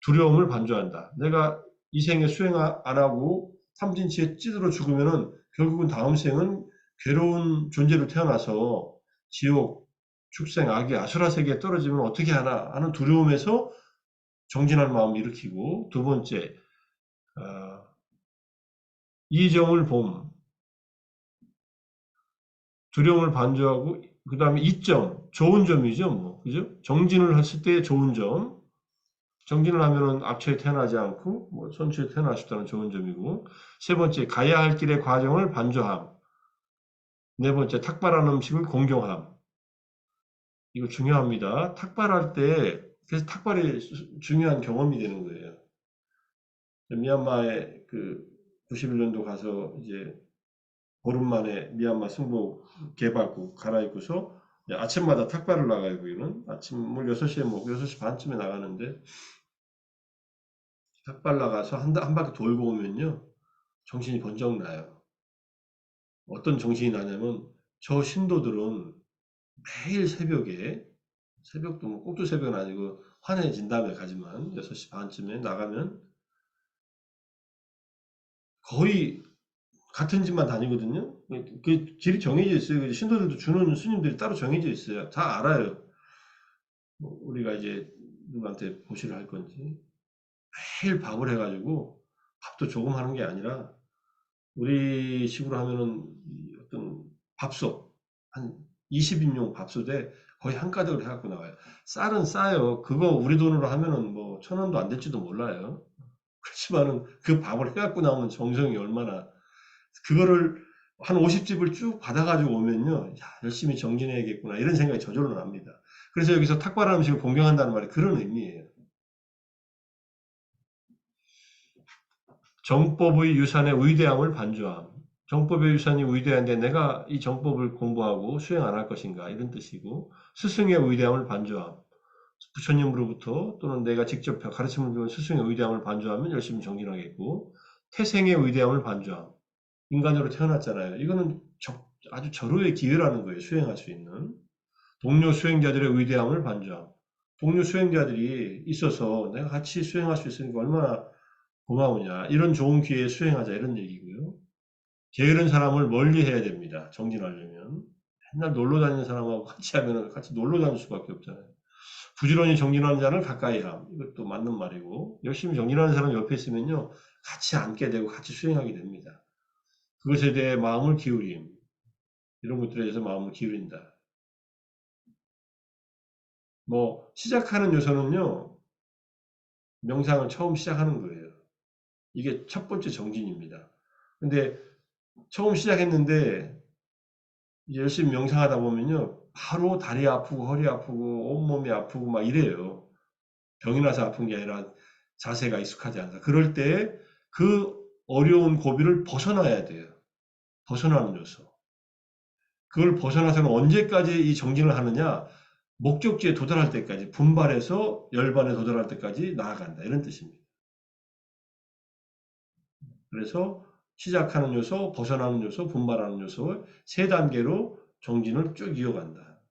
두려움을 반조한다. 내가 이 생에 수행 안 하고 탐진치에 찌들어 죽으면은 결국은 다음 생은 괴로운 존재로 태어나서 지옥, 축생, 악의 아수라 세계에 떨어지면 어떻게 하나 하는 두려움에서 정진하는 마음을 일으키고, 두 번째, 이정을 봄, 두려움을 반조하고, 그 다음에 이점, 좋은 점이죠, 뭐, 그죠? 정진을 했을 때 좋은 점, 정진을 하면은 악처에 태어나지 않고, 뭐, 선처에 태어날 수 있다는 좋은 점이고, 세 번째, 가야 할 길의 과정을 반조함, 네 번째, 탁발한 음식을 공경함. 이거 중요합니다. 탁발할 때, 그래서 탁발이 중요한 경험이 되는 거예요. 미얀마의 그 91년도 가서 이제 보름 만에 미얀마 승복 개받고 갈아입고서 아침마다 탁발을 나가요. 거기는 아침 뭐 6시에 뭐 6시 반쯤에 나가는데 탁발 나가서 한 바퀴 돌고 오면요 정신이 번쩍 나요. 어떤 정신이 나냐면 저 신도들은 매일 새벽에 새벽도 뭐 꼭두 새벽은 아니고 환해진 다음에 가지만 6시 반쯤에 나가면 거의 같은 집만 다니거든요. 그 길이 정해져 있어요. 그 신도들도 주는 스님들이 따로 정해져 있어요. 다 알아요. 뭐 우리가 이제 누구한테 보시를 할 건지. 매일 밥을 해가지고 밥도 조금 하는 게 아니라 우리 식으로 하면은 어떤 밥솥 한 20인용 밥솥에 거의 한 가득을 해갖고 나와요. 쌀은 싸요. 그거 우리 돈으로 하면은 뭐 1,000원도 안 될지도 몰라요. 그렇지만은 그 밥을 해갖고 나오는 정성이 얼마나 그거를 한 50집을 쭉 받아가지고 오면요. 야, 열심히 정진해야겠구나. 이런 생각이 저절로 납니다. 그래서 여기서 탁발한 음식을 공경한다는 말이 그런 의미예요. 정법의 유산의 위대함을 반주함. 정법의 유산이 위대한데 내가 이 정법을 공부하고 수행 안 할 것인가 이런 뜻이고 스승의 위대함을 반주함. 부처님으로부터 또는 내가 직접 가르침을 배운 스승의 위대함을 반주하면 열심히 정진하겠고 태생의 위대함을 반주함. 인간으로 태어났잖아요. 이거는 아주 절호의 기회라는 거예요. 수행할 수 있는. 동료 수행자들의 위대함을 반주함. 동료 수행자들이 있어서 내가 같이 수행할 수 있으니까 얼마나 고마우냐. 이런 좋은 기회에 수행하자. 이런 얘기고요. 게으른 사람을 멀리 해야 됩니다. 정진하려면. 맨날 놀러 다니는 사람하고 같이 하면 같이 놀러 다닐 수밖에 없잖아요. 부지런히 정진하는 자는 가까이 함. 이것도 맞는 말이고, 열심히 정진하는 사람 옆에 있으면요. 같이 앉게 되고 같이 수행하게 됩니다. 그것에 대해 마음을 기울임. 이런 것들에 대해서 마음을 기울인다. 뭐, 시작하는 요소는요. 명상을 처음 시작하는 거예요. 이게 첫 번째 정진입니다. 근데 처음 시작했는데 열심히 명상하다 보면요. 바로 다리 아프고 허리 아프고 온몸이 아프고 막 이래요. 병이 나서 아픈 게 아니라 자세가 익숙하지 않아서. 그럴 때 그 어려운 고비를 벗어나야 돼요. 벗어나는 요소. 그걸 벗어나서는 언제까지 이 정진을 하느냐? 목적지에 도달할 때까지, 분발해서 열반에 도달할 때까지 나아간다. 이런 뜻입니다. 그래서 시작하는 요소, 벗어나는 요소, 분발하는 요소 세 단계로 정진을 쭉 이어간다.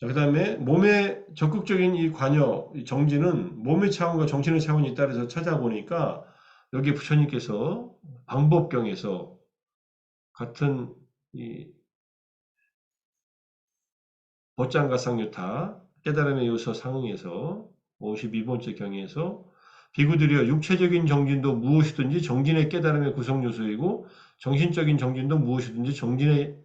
자, 그 다음에 몸의 적극적인 이 관여, 이 정진은 몸의 차원과 정신의 차원이 있다 해서 찾아보니까 여기 부처님께서 방법경에서 같은 이 bod장가상유타 깨달음의 요소 상응에서 52번째 경에서 비구들이여 육체적인 정진도 무엇이든지 정진의 깨달음의 구성 요소이고 정신적인 정진도 무엇이든지 정진의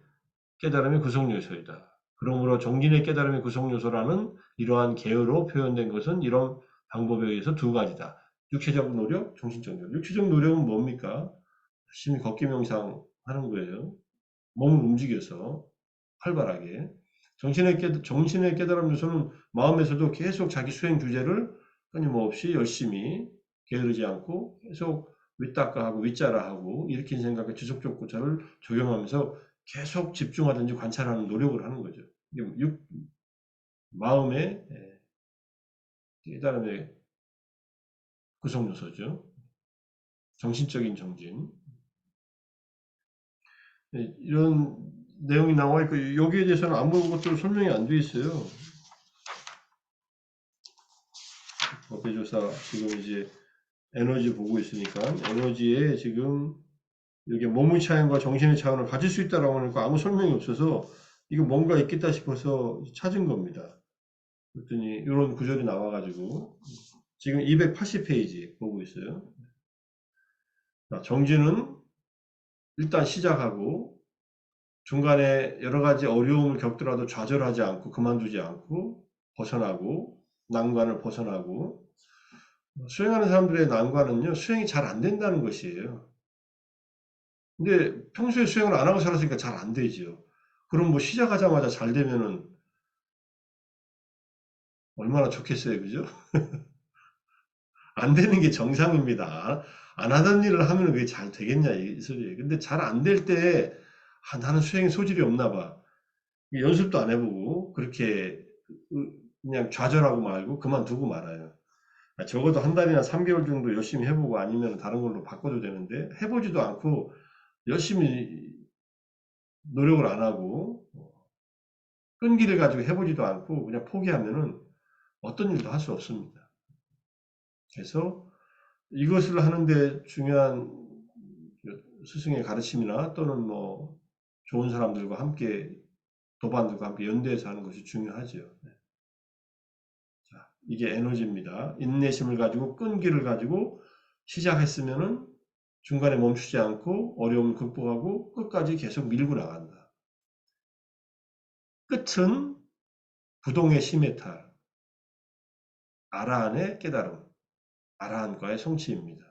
깨달음의 구성 요소이다. 그러므로 정진의 깨달음의 구성 요소라는 이러한 개요로 표현된 것은 이런 방법에 의해서 두 가지다. 육체적 노력, 정신적 노력. 육체적 노력은 뭡니까? 열심히 걷기 명상 하는 거예요. 몸을 움직여서 활발하게. 정신의 깨달음 요소는 마음에서도 계속 자기 수행 주제를 끊임없이 열심히 게으르지 않고 계속 윗닦아하고 윗자라하고 일으킨 생각에 지속적 고찰을 적용하면서 계속 집중하든지 관찰하는 노력을 하는 거죠. 마음의 깨달음의 구성 요소죠. 정신적인 정진. 이런 내용이 나와 있고 여기에 대해서는 아무것도 설명이 안 돼 있어요. 법회조사 지금 이제 에너지 보고 있으니까 에너지에 지금 이렇게 몸의 차원과 정신의 차원을 가질 수 있다라고 하니까 아무 설명이 없어서 이거 뭔가 있겠다 싶어서 찾은 겁니다. 그랬더니 이런 구절이 나와가지고 지금 280페이지 보고 있어요. 정진은 일단 시작하고 중간에 여러 가지 어려움을 겪더라도 좌절하지 않고 그만두지 않고 벗어나고 난관을 벗어나고 수행하는 사람들의 난관은요 수행이 잘 안 된다는 것이에요. 근데 평소에 수행을 안 하고 살았으니까 잘 안 되죠. 그럼 뭐 시작하자마자 잘 되면은 얼마나 좋겠어요, 그죠? 안 되는 게 정상입니다. 안 하던 일을 하면 그게 잘 되겠냐 이 소리예요. 근데 잘 안 될 때 나는 수행에 소질이 없나 봐. 연습도 안 해보고 그렇게 그냥 좌절하고 말고 그만두고 말아요. 적어도 한 달이나 3개월 정도 열심히 해보고 아니면 다른 걸로 바꿔도 되는데 해보지도 않고 열심히 노력을 안 하고 끈기를 가지고 해보지도 않고 그냥 포기하면은 어떤 일도 할 수 없습니다. 그래서 이것을 하는데 중요한 스승의 가르침이나 또는 뭐 좋은 사람들과 함께 도반들과 함께 연대해서 하는 것이 중요하죠. 자, 이게 에너지입니다. 인내심을 가지고 끈기를 가지고 시작했으면은 중간에 멈추지 않고 어려움을 극복하고 끝까지 계속 밀고 나간다. 끝은 부동의 시메탈, 아라한의 깨달음, 아라한과의 성취입니다.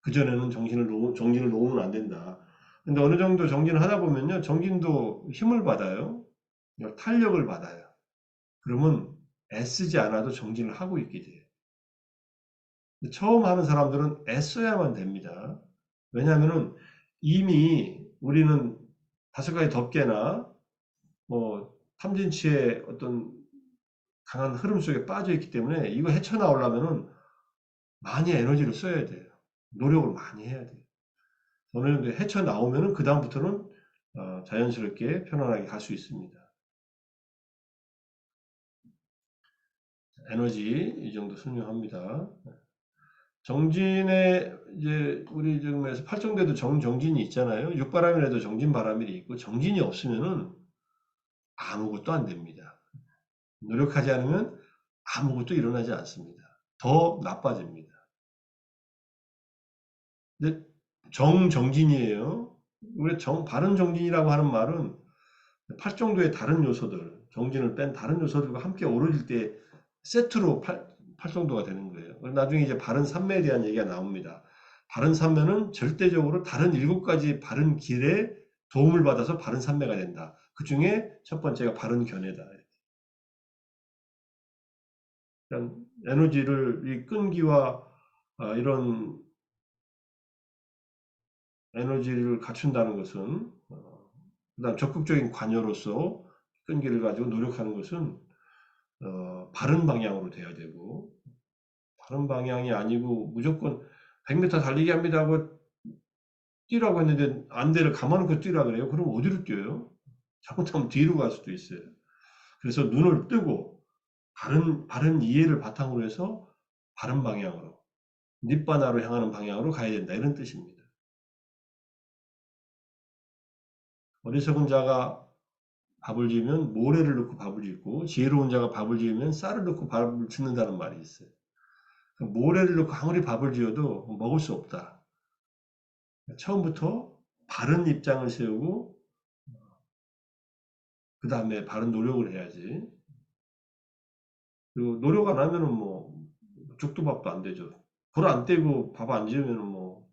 그전에는 정진을 놓으면 안 된다. 근데 어느 정도 정진을 하다 보면요, 정진도 힘을 받아요. 탄력을 받아요. 그러면 애쓰지 않아도 정진을 하고 있게 돼요. 처음 하는 사람들은 애써야만 됩니다. 왜냐하면 이미 우리는 5가지 덮개나 뭐 탐진치의 어떤 강한 흐름 속에 빠져 있기 때문에 이거 헤쳐나오려면은 많이 에너지를 써야 돼요. 노력을 많이 해야 돼요. 어느 정도 헤쳐나오면은 그다음부터는 자연스럽게 편안하게 갈 수 있습니다. 에너지 이 정도 설명합니다. 정진에 이제 우리 지금에서 팔정대도 정진이 있잖아요. 육바람이라도 정진바람이 있고 정진이 없으면은 아무것도 안 됩니다. 노력하지 않으면 아무것도 일어나지 않습니다. 더 나빠집니다. 근데 정진이에요. 우리 바른 정진이라고 하는 말은 팔정도의 다른 요소들, 정진을 뺀 다른 요소들과 함께 어우러질 때 세트로 팔정도가 되는 거예요. 나중에 이제 바른 삼매에 대한 얘기가 나옵니다. 바른 삼매는 절대적으로 다른 7가지 바른 길에 도움을 받아서 바른 삼매가 된다. 그 중에 첫 번째가 바른 견해다. 그러니까 에너지를 이 끈기와 이런 에너지를 갖춘다는 것은 그다음 적극적인 관여로서 끈기를 가지고 노력하는 것은 바른 방향으로 돼야 되고 바른 방향이 아니고 무조건 100m 달리기 합니다 하고 뛰라고 했는데 안대를 감아놓고 뛰라 그래요. 그럼 어디로 뛰어요? 잘못하면 뒤로 갈 수도 있어요. 그래서 눈을 뜨고 바른 이해를 바탕으로 해서 바른 방향으로 닛바나로 향하는 방향으로 가야 된다 이런 뜻입니다. 어리석은 자가 밥을 지으면 모래를 넣고 밥을 짓고 지혜로운 자가 밥을 지으면 쌀을 넣고 밥을 짓는다는 말이 있어요. 모래를 넣고 아무리 밥을 지어도 먹을 수 없다. 처음부터 바른 입장을 세우고 그 다음에 바른 노력을 해야지. 그리고 노력 안 하면은 뭐 죽도 밥도 안 되죠. 불 안 떼고 밥 안 지으면은 뭐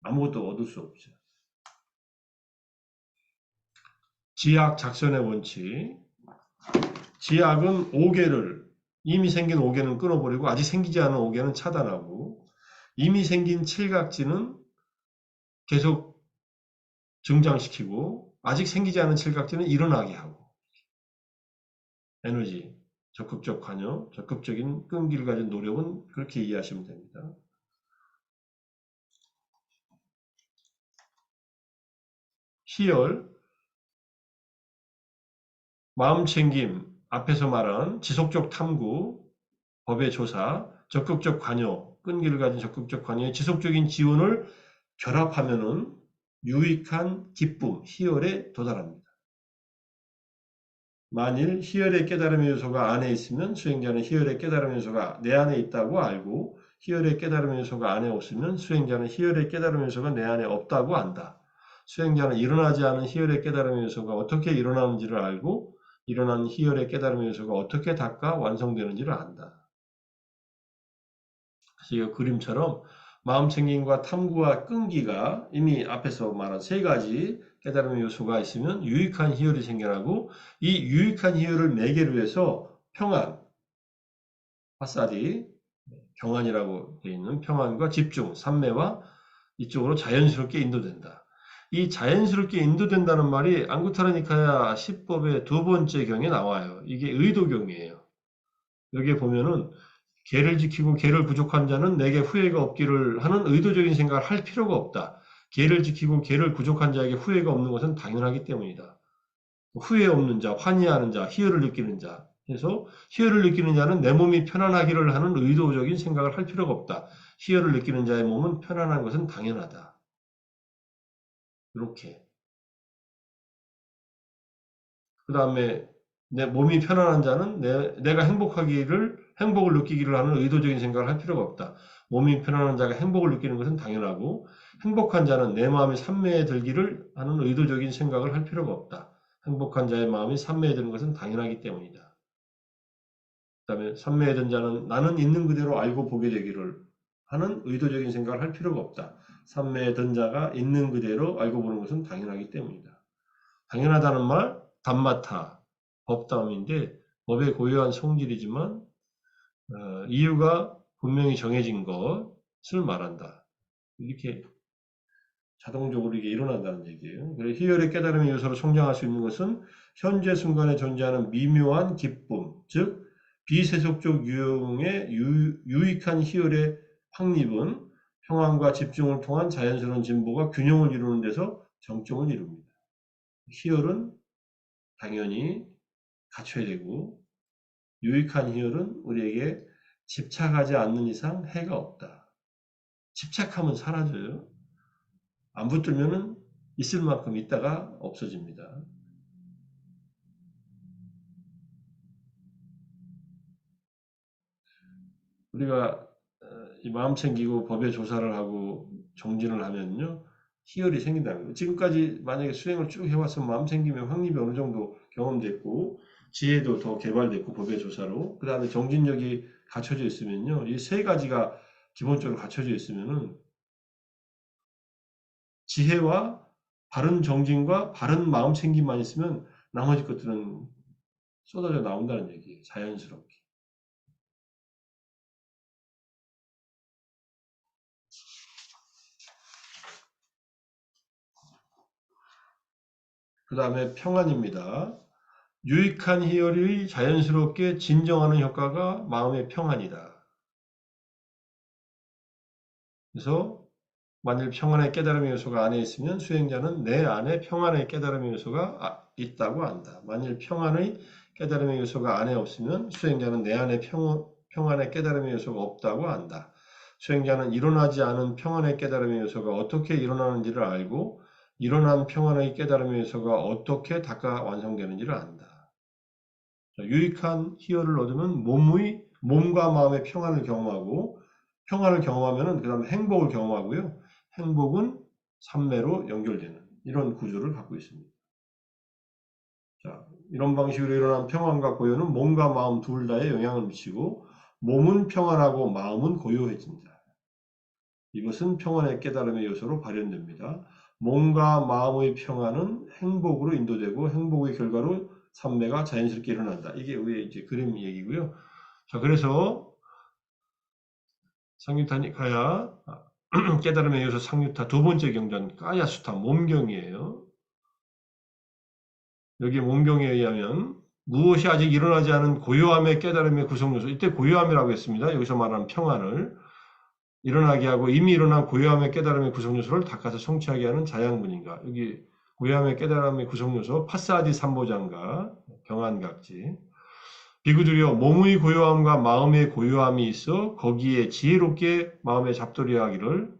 아무것도 얻을 수 없죠. 지약 작전의 원칙. 지약은 5개를 이미 생긴 5개는 끊어버리고 아직 생기지 않은 5개는 차단하고 이미 생긴 칠각지는 계속 증장시키고 아직 생기지 않은 칠각지는 일어나게 하고 에너지, 적극적 관여, 적극적인 끈기를 가진 노력은 그렇게 이해하시면 됩니다. 희열, 마음챙김, 앞에서 말한 지속적 탐구, 법의 조사, 적극적 관여, 끈기를 가진 적극적 관여의 지속적인 지원을 결합하면은 유익한 기쁨, 희열에 도달합니다. 만일 희열의 깨달음의 요소가 안에 있으면 수행자는 희열의 깨달음의 요소가 내 안에 있다고 알고 희열의 깨달음의 요소가 안에 없으면 수행자는 희열의 깨달음의 요소가 내 안에 없다고 안다. 수행자는 일어나지 않은 희열의 깨달음의 요소가 어떻게 일어나는지를 알고 일어난 희열의 깨달음의 요소가 어떻게 닦아 완성되는지를 안다. 그래서 이 그림처럼 마음챙김과 탐구와 끈기가 이미 앞에서 말한 3가지 깨달음의 요소가 있으면 유익한 희열이 생겨나고 이 유익한 희열을 매개로 해서 평안, 화사디, 평안이라고 되어 있는 평안과 집중, 삼매와 이쪽으로 자연스럽게 인도된다. 이 자연스럽게 인도된다는 말이 안구타르니카야 10법의 두 번째 경에 나와요. 이게 의도경이에요. 여기에 보면은 계를 지키고 계를 부족한 자는 내게 후회가 없기를 하는 의도적인 생각을 할 필요가 없다. 계를 지키고 계를 부족한 자에게 후회가 없는 것은 당연하기 때문이다. 후회 없는 자, 환희하는 자, 희열을 느끼는 자. 그래서 희열을 느끼는 자는 내 몸이 편안하기를 하는 의도적인 생각을 할 필요가 없다. 희열을 느끼는 자의 몸은 편안한 것은 당연하다. 이렇게. 그 다음에 내 몸이 편안한 자는 내가 행복을 느끼기를 하는 의도적인 생각을 할 필요가 없다. 몸이 편안한 자가 행복을 느끼는 것은 당연하고, 행복한 자는 내 마음이 삼매에 들기를 하는 의도적인 생각을 할 필요가 없다. 행복한 자의 마음이 삼매에 드는 것은 당연하기 때문이다. 그 다음에 삼매에 든 자는 나는 있는 그대로 알고 보게 되기를 하는 의도적인 생각을 할 필요가 없다. 삼매에 든 자가 있는 그대로 알고 보는 것은 당연하기 때문이다. 당연하다는 말, 단마타, 법다음인데 법의 고유한 성질이지만 이유가 분명히 정해진 것을 말한다. 이렇게 자동적으로 이게 일어난다는 얘기예요. 그래서 희열의 깨달음의 요소로 성장할 수 있는 것은 현재 순간에 존재하는 미묘한 기쁨, 즉 비세속적 유형의 유익한 희열의 확립은 평안과 집중을 통한 자연스러운 진보가 균형을 이루는 데서 정점을 이룹니다. 희열은 당연히 갖춰야 되고 유익한 희열은 우리에게 집착하지 않는 이상 해가 없다. 집착하면 사라져요. 안 붙들면은 있을 만큼 있다가 없어집니다. 우리가 이 마음 챙기고 법의 조사를 하고 정진을 하면요. 희열이 생긴다는 거예요. 지금까지 만약에 수행을 쭉 해왔으면 마음 챙기면 확립이 어느 정도 경험됐고 지혜도 더 개발됐고 법의 조사로 그 다음에 정진력이 갖춰져 있으면요. 이 세 가지가 기본적으로 갖춰져 있으면은 지혜와 바른 정진과 바른 마음 챙김만 있으면 나머지 것들은 쏟아져 나온다는 얘기예요. 자연스럽게. 그 다음에 평안입니다. 유익한 희열이 자연스럽게 진정하는 효과가 마음의 평안이다. 그래서 만일 평안의 깨달음의 요소가 안에 있으면 수행자는 내 안에 평안의 깨달음의 요소가 있다고 안다. 만일 평안의 깨달음의 요소가 안에 없으면 수행자는 내 안에 평안의 깨달음의 요소가 없다고 안다. 수행자는 일어나지 않은 평안의 깨달음의 요소가 어떻게 일어나는지를 알고 일어난 평안의 깨달음의 요소가 어떻게 닦아 완성되는지를 안다. 유익한 희열을 얻으면 몸과 마음의 평안을 경험하고 평안을 경험하면 그 다음에 행복을 경험하고요. 행복은 삼매로 연결되는 이런 구조를 갖고 있습니다. 자, 이런 방식으로 일어난 평안과 고요는 몸과 마음 둘 다에 영향을 미치고 몸은 평안하고 마음은 고요해진다. 이것은 평안의 깨달음의 요소로 발현됩니다. 몸과 마음의 평안은 행복으로 인도되고 행복의 결과로 삼매가 자연스럽게 일어난다. 이게 우리의 이제 그림 얘기고요. 자, 그래서 상유타니카야 깨달음의 요소 상유타 두 번째 경전 까야수타 몸경이에요. 여기 몸경에 의하면 무엇이 아직 일어나지 않은 고요함의 깨달음의 구성요소 이때 고요함이라고 했습니다. 여기서 말하는 평안을 일어나게 하고 이미 일어난 고요함의 깨달음의 구성요소를 닦아서 성취하게 하는 자양분인가. 여기 고요함의 깨달음의 구성요소 파사디 삼보장가 경안각지 비구들이여 몸의 고요함과 마음의 고요함이 있어 거기에 지혜롭게 마음에 잡돌이하기를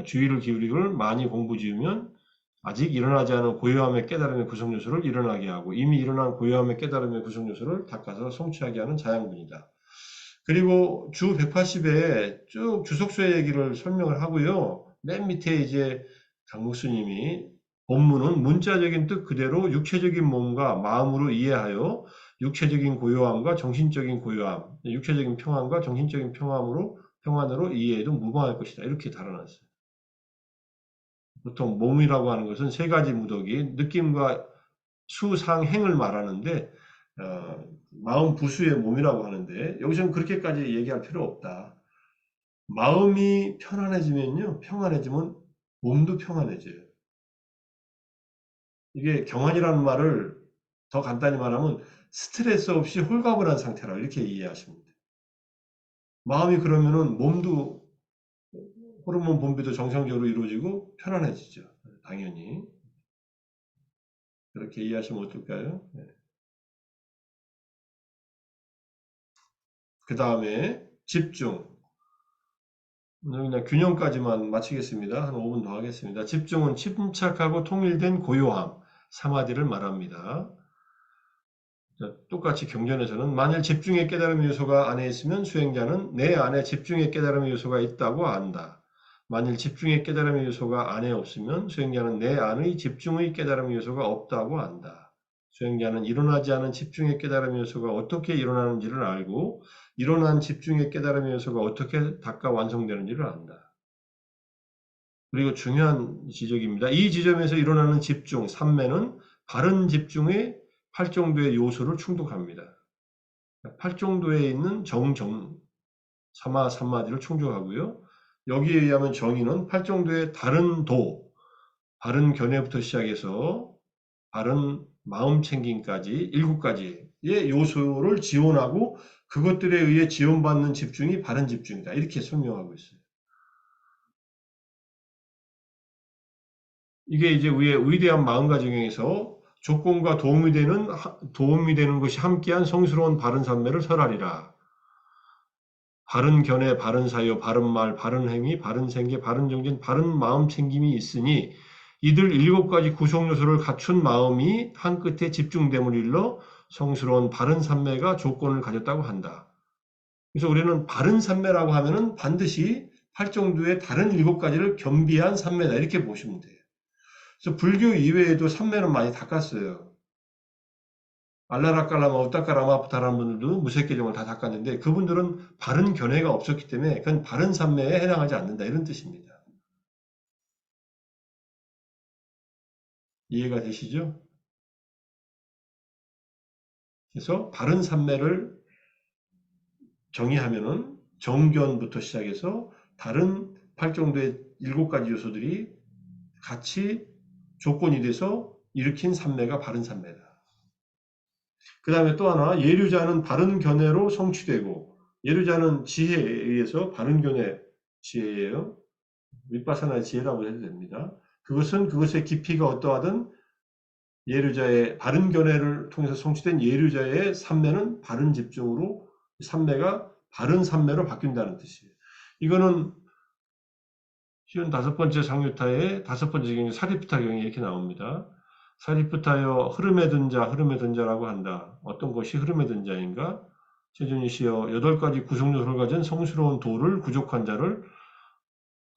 주의를 기울이기를 많이 공부 지으면 아직 일어나지 않은 고요함의 깨달음의 구성요소를 일어나게 하고 이미 일어난 고요함의 깨달음의 구성요소를 닦아서 성취하게 하는 자양분이다. 그리고 주 180에 쭉 주석수의 얘기를 설명을 하고요. 맨 밑에 이제 강목수님이 본문은 문자적인 뜻 그대로 육체적인 몸과 마음으로 이해하여 육체적인 고요함과 정신적인 고요함, 육체적인 평안과 정신적인 평안으로 이해해도 무방할 것이다. 이렇게 달아놨어요. 보통 몸이라고 하는 것은 세 가지 무더기, 느낌과 수상행을 말하는데 마음 부수의 몸이라고 하는데 여기서는 그렇게까지 얘기할 필요 없다. 마음이 편안해지면요, 평안해지면 몸도 평안해져요. 이게 경안이라는 말을 더 간단히 말하면 스트레스 없이 홀가분한 상태라고 이렇게 이해하시면 돼요. 마음이 그러면은 몸도 호르몬 분비도 정상적으로 이루어지고 편안해지죠. 당연히. 그렇게 이해하시면 어떨까요? 네. 그 다음에 집중. 오늘 그냥 균형까지만 마치겠습니다. 한 5분 더 하겠습니다. 집중은 침착하고 통일된 고요함, 사마디를 말합니다. 자, 똑같이 경전에서는 만일 집중의 깨달음의 요소가 안에 있으면 수행자는 내 안에 집중의 깨달음의 요소가 있다고 안다. 만일 집중의 깨달음의 요소가 안에 없으면 수행자는 내 안의 집중의 깨달음의 요소가 없다고 안다. 수행자는 일어나지 않은 집중의 깨달음의 요소가 어떻게 일어나는지를 알고 일어난 집중의 깨달음의 요소가 어떻게 닦아 완성되는지를 안다. 그리고 중요한 지적입니다. 이 지점에서 일어나는 집중, 삼매는 바른 집중의 8정도의 요소를 충족합니다. 8정도에 있는 사마, 삼마디를 충족하고요. 여기에 의하면 정의는 8정도의 다른 바른 견해부터 시작해서 바른 마음 챙김까지 7가지의 요소를 지원하고 그것들에 의해 지원받는 집중이 바른 집중이다. 이렇게 설명하고 있어요. 이게 이제 위대한 마음가짐에서 조건과 도움이 되는 것이 함께한 성스러운 바른 삼매를 설하리라. 바른 견해, 바른 사유, 바른 말, 바른 행위, 바른 생계, 바른 정진, 바른 마음 챙김이 있으니 이들 7가지 구성 요소를 갖춘 마음이 한 끝에 집중됨을 일러 성스러운 바른 삼매가 조건을 가졌다고 한다. 그래서 우리는 바른 삼매라고 하면은 반드시 8정도의 다른 7가지를 겸비한 삼매다 이렇게 보시면 돼요. 그래서 불교 이외에도 삼매는 많이 닦았어요. 알라라깔라마 우따까라마부타라는 분들도 무색개정을 다 닦았는데 그분들은 바른 견해가 없었기 때문에 그건 바른 삼매에 해당하지 않는다 이런 뜻입니다. 이해가 되시죠? 그래서 바른 삼매를 정의하면은 정견부터 시작해서 다른 8정도의 7가지 요소들이 같이 조건이 돼서 일으킨 삼매가 바른 삼매다. 그 다음에 또 하나 예류자는 바른 견해로 성취되고 예류자는 지혜에 의해서 바른 견해 지혜예요. 윗바사나의 지혜라고 해도 됩니다. 그것은 그것의 깊이가 어떠하든 예류자의 바른 견해를 통해서 성취된 예류자의 삼매는 바른 집중으로 삼매가 바른 삼매로 바뀐다는 뜻이에요. 이거는 쉬운 5번째 상유타의 5번째 경에 사리푸타 경에 이렇게 나옵니다. 사리푸타여 흐름에 든 자라고 한다. 어떤 것이 흐름에 든 자인가? 세존이시여 8가지 구성요소를 가진 성스러운 도를 부족한 자를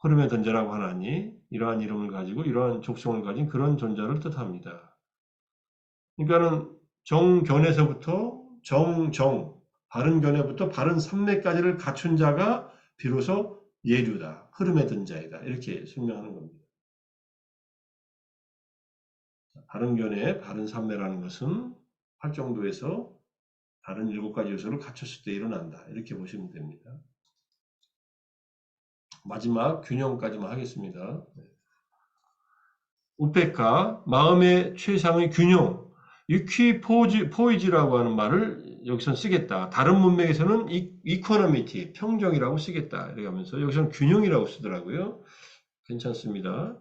흐름에 든 자라고 하나니 이러한 이름을 가지고 이러한 족성을 가진 그런 존재를 뜻합니다. 그러니까는 정견에서부터 바른 견해부터 바른 삼매까지를 갖춘 자가 비로소 예류다. 흐름에 든 자이다. 이렇게 설명하는 겁니다. 바른 견해, 바른 삼매라는 것은 8정도에서 다른 7가지 요소를 갖췄을 때 일어난다. 이렇게 보시면 됩니다. 마지막 균형까지만 하겠습니다. 우페카, 마음의 최상의 균형, 포이지라고 하는 말을 여기서는 쓰겠다. 다른 문맥에서는 이코노미티, 평정이라고 쓰겠다. 이렇게 하면서 여기서는 균형이라고 쓰더라고요. 괜찮습니다.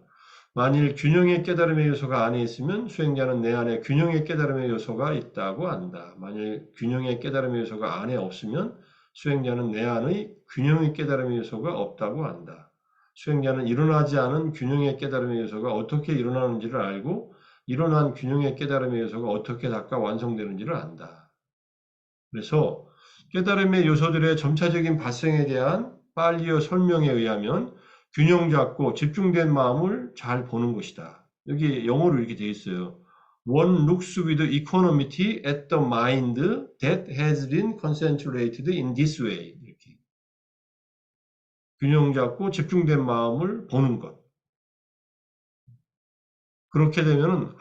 만일 균형의 깨달음의 요소가 안에 있으면 수행자는 내 안에 균형의 깨달음의 요소가 있다고 안다. 만일 균형의 깨달음의 요소가 안에 없으면 수행자는 내 안의 균형의 깨달음의 요소가 없다고 안다. 수행자는 일어나지 않은 균형의 깨달음의 요소가 어떻게 일어나는지를 알고 일어난 균형의 깨달음의 요소가 어떻게 닦아 완성되는지를 안다. 그래서 깨달음의 요소들의 점차적인 발생에 대한 빨리어 설명에 의하면 균형 잡고 집중된 마음을 잘 보는 것이다. 여기 영어로 이렇게 되어 있어요. One looks with equanimity at the mind that has been concentrated in this way. 이렇게. 균형 잡고 집중된 마음을 보는 것. 그렇게 되면은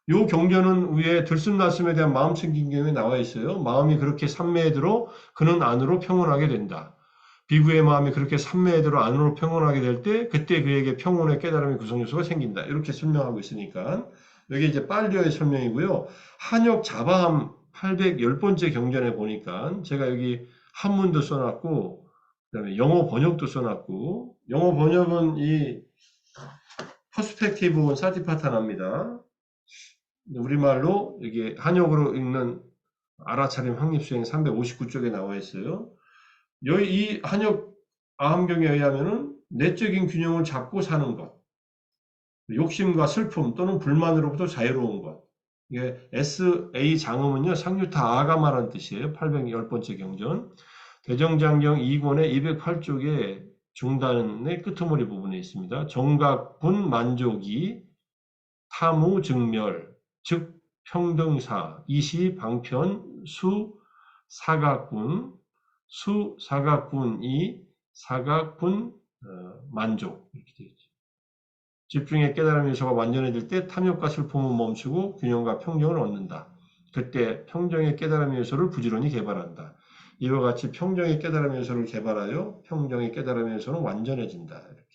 요 경전은 위에 들숨날숨에 대한 마음 챙김 경에 나와 있어요. 마음이 그렇게 삼매에 들어 그는 안으로 평온하게 된다. 비구의 마음이 그렇게 삼매대로 안으로 평온하게 될 때 그때 그에게 평온의 깨달음의 구성요소가 생긴다. 이렇게 설명하고 있으니까 여기 이제 빨리어의 설명이고요. 한역 자바함 810번째 경전에 보니까 제가 여기 한문도 써놨고 그다음에 영어 번역도 써놨고 영어 번역은 이 퍼스펙티브 사티파타나입니다. 우리말로 이게 한역으로 읽는 알아차림 확립수행 359쪽에 나와 있어요. 여기 이 한역 아함경에 의하면은 내적인 균형을 잡고 사는 것, 욕심과 슬픔 또는 불만으로부터 자유로운 것. 이게 SA 장음은요, 상유타 아가마라는 뜻이에요. 810번째 경전. 대정장경 2권의 208쪽에 중단의 끄트머리 부분에 있습니다. 정각분 만족이 탐우 증멸, 즉 평등사, 이시 방편, 수 사각분, 수 사각분이 사각분 만족 이렇게 되어 있죠. 집중의 깨달음 요소가 완전해질 때 탐욕과 슬픔은 멈추고 균형과 평정을 얻는다. 그때 평정의 깨달음 요소를 부지런히 개발한다. 이와 같이 평정의 깨달음 요소를 개발하여 평정의 깨달음 요소는 완전해진다. 이렇게.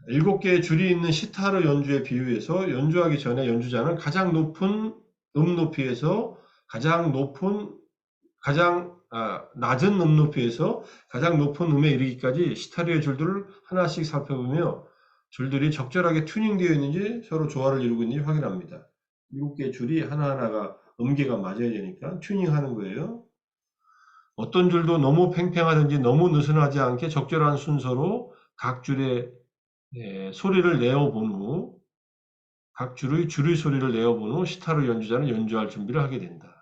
7개의 줄이 있는 시타르 연주에 비유해서 연주하기 전에 연주자는 가장 높은 높이에서 가장 낮은 높이에서 가장 높은 음에 이르기까지 시타르의 줄들을 하나씩 살펴보며 줄들이 적절하게 튜닝되어 있는지 서로 조화를 이루고 있는지 확인합니다. 7개의 줄이 하나하나가 음계가 맞아야 되니까 튜닝하는 거예요. 어떤 줄도 너무 팽팽하든지 너무 느슨하지 않게 적절한 순서로 각 줄의 소리를 내어본 후 각 줄의 소리를 내어본 후 시타르 연주자는 연주할 준비를 하게 된다.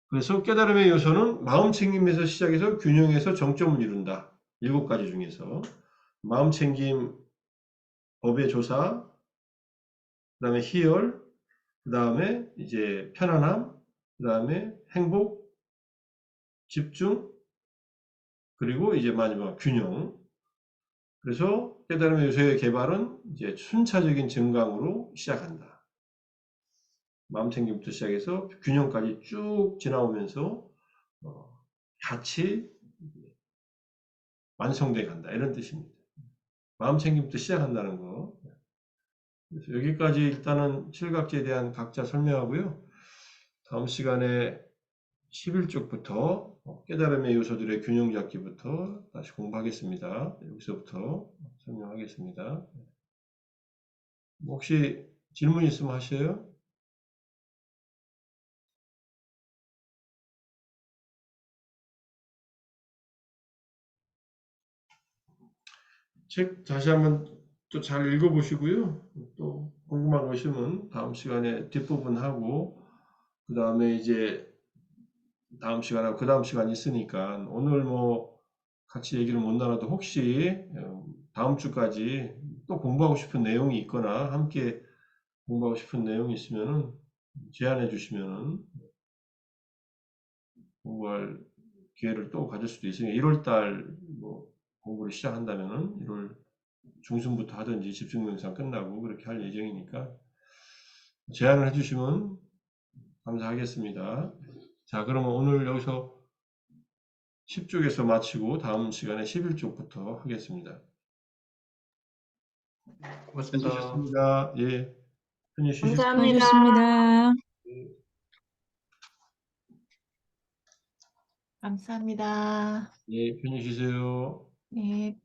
그래서 깨달음의 요소는 마음챙김에서 시작해서 균형에서 정점을 이룬다. 7가지 중에서 마음챙김, 법의 조사, 그 다음에 희열, 그 다음에 이제 편안함, 그 다음에 행복, 집중, 그리고 이제 마지막 균형. 그래서 깨달음의 요소의 개발은 이제 순차적인 증강으로 시작한다. 마음챙김부터 시작해서 균형까지 쭉 지나오면서 같이 완성돼 간다. 이런 뜻입니다. 마음챙김부터 시작한다는 거. 그래서 여기까지 일단은 칠각지에 대한 각자 설명하고요. 다음 시간에 11쪽부터 깨달음의 요소들의 균형 잡기부터 다시 공부하겠습니다. 여기서부터 설명하겠습니다. 혹시 질문 있으면 하셔요? 책 다시 한번 또 잘 읽어보시고요. 또 궁금한 거 있으면 다음 시간에 뒷부분 하고, 그 다음에 이제 다음 시간하고 그 다음 시간 있으니까 오늘 뭐 같이 얘기를 못 나눠도 혹시 다음 주까지 또 공부하고 싶은 내용이 있거나 함께 공부하고 싶은 내용이 있으면은 제안해 주시면은 공부할 기회를 또 가질 수도 있으니까 1월 달뭐 공부를 시작한다면은 1월 중순부터 하든지 집중 명상 끝나고 그렇게 할 예정이니까 제안을 해주시면 감사하겠습니다. 자, 그러면 오늘 여기서 10쪽에서 마치고 다음 시간에 11쪽부터 하겠습니다. 고맙습니다. 수고하셨습니다. 예, 편히 쉬십시오. 감사합니다. 수고하셨습니다. 감사합니다. 예, 편히 쉬세요. 네.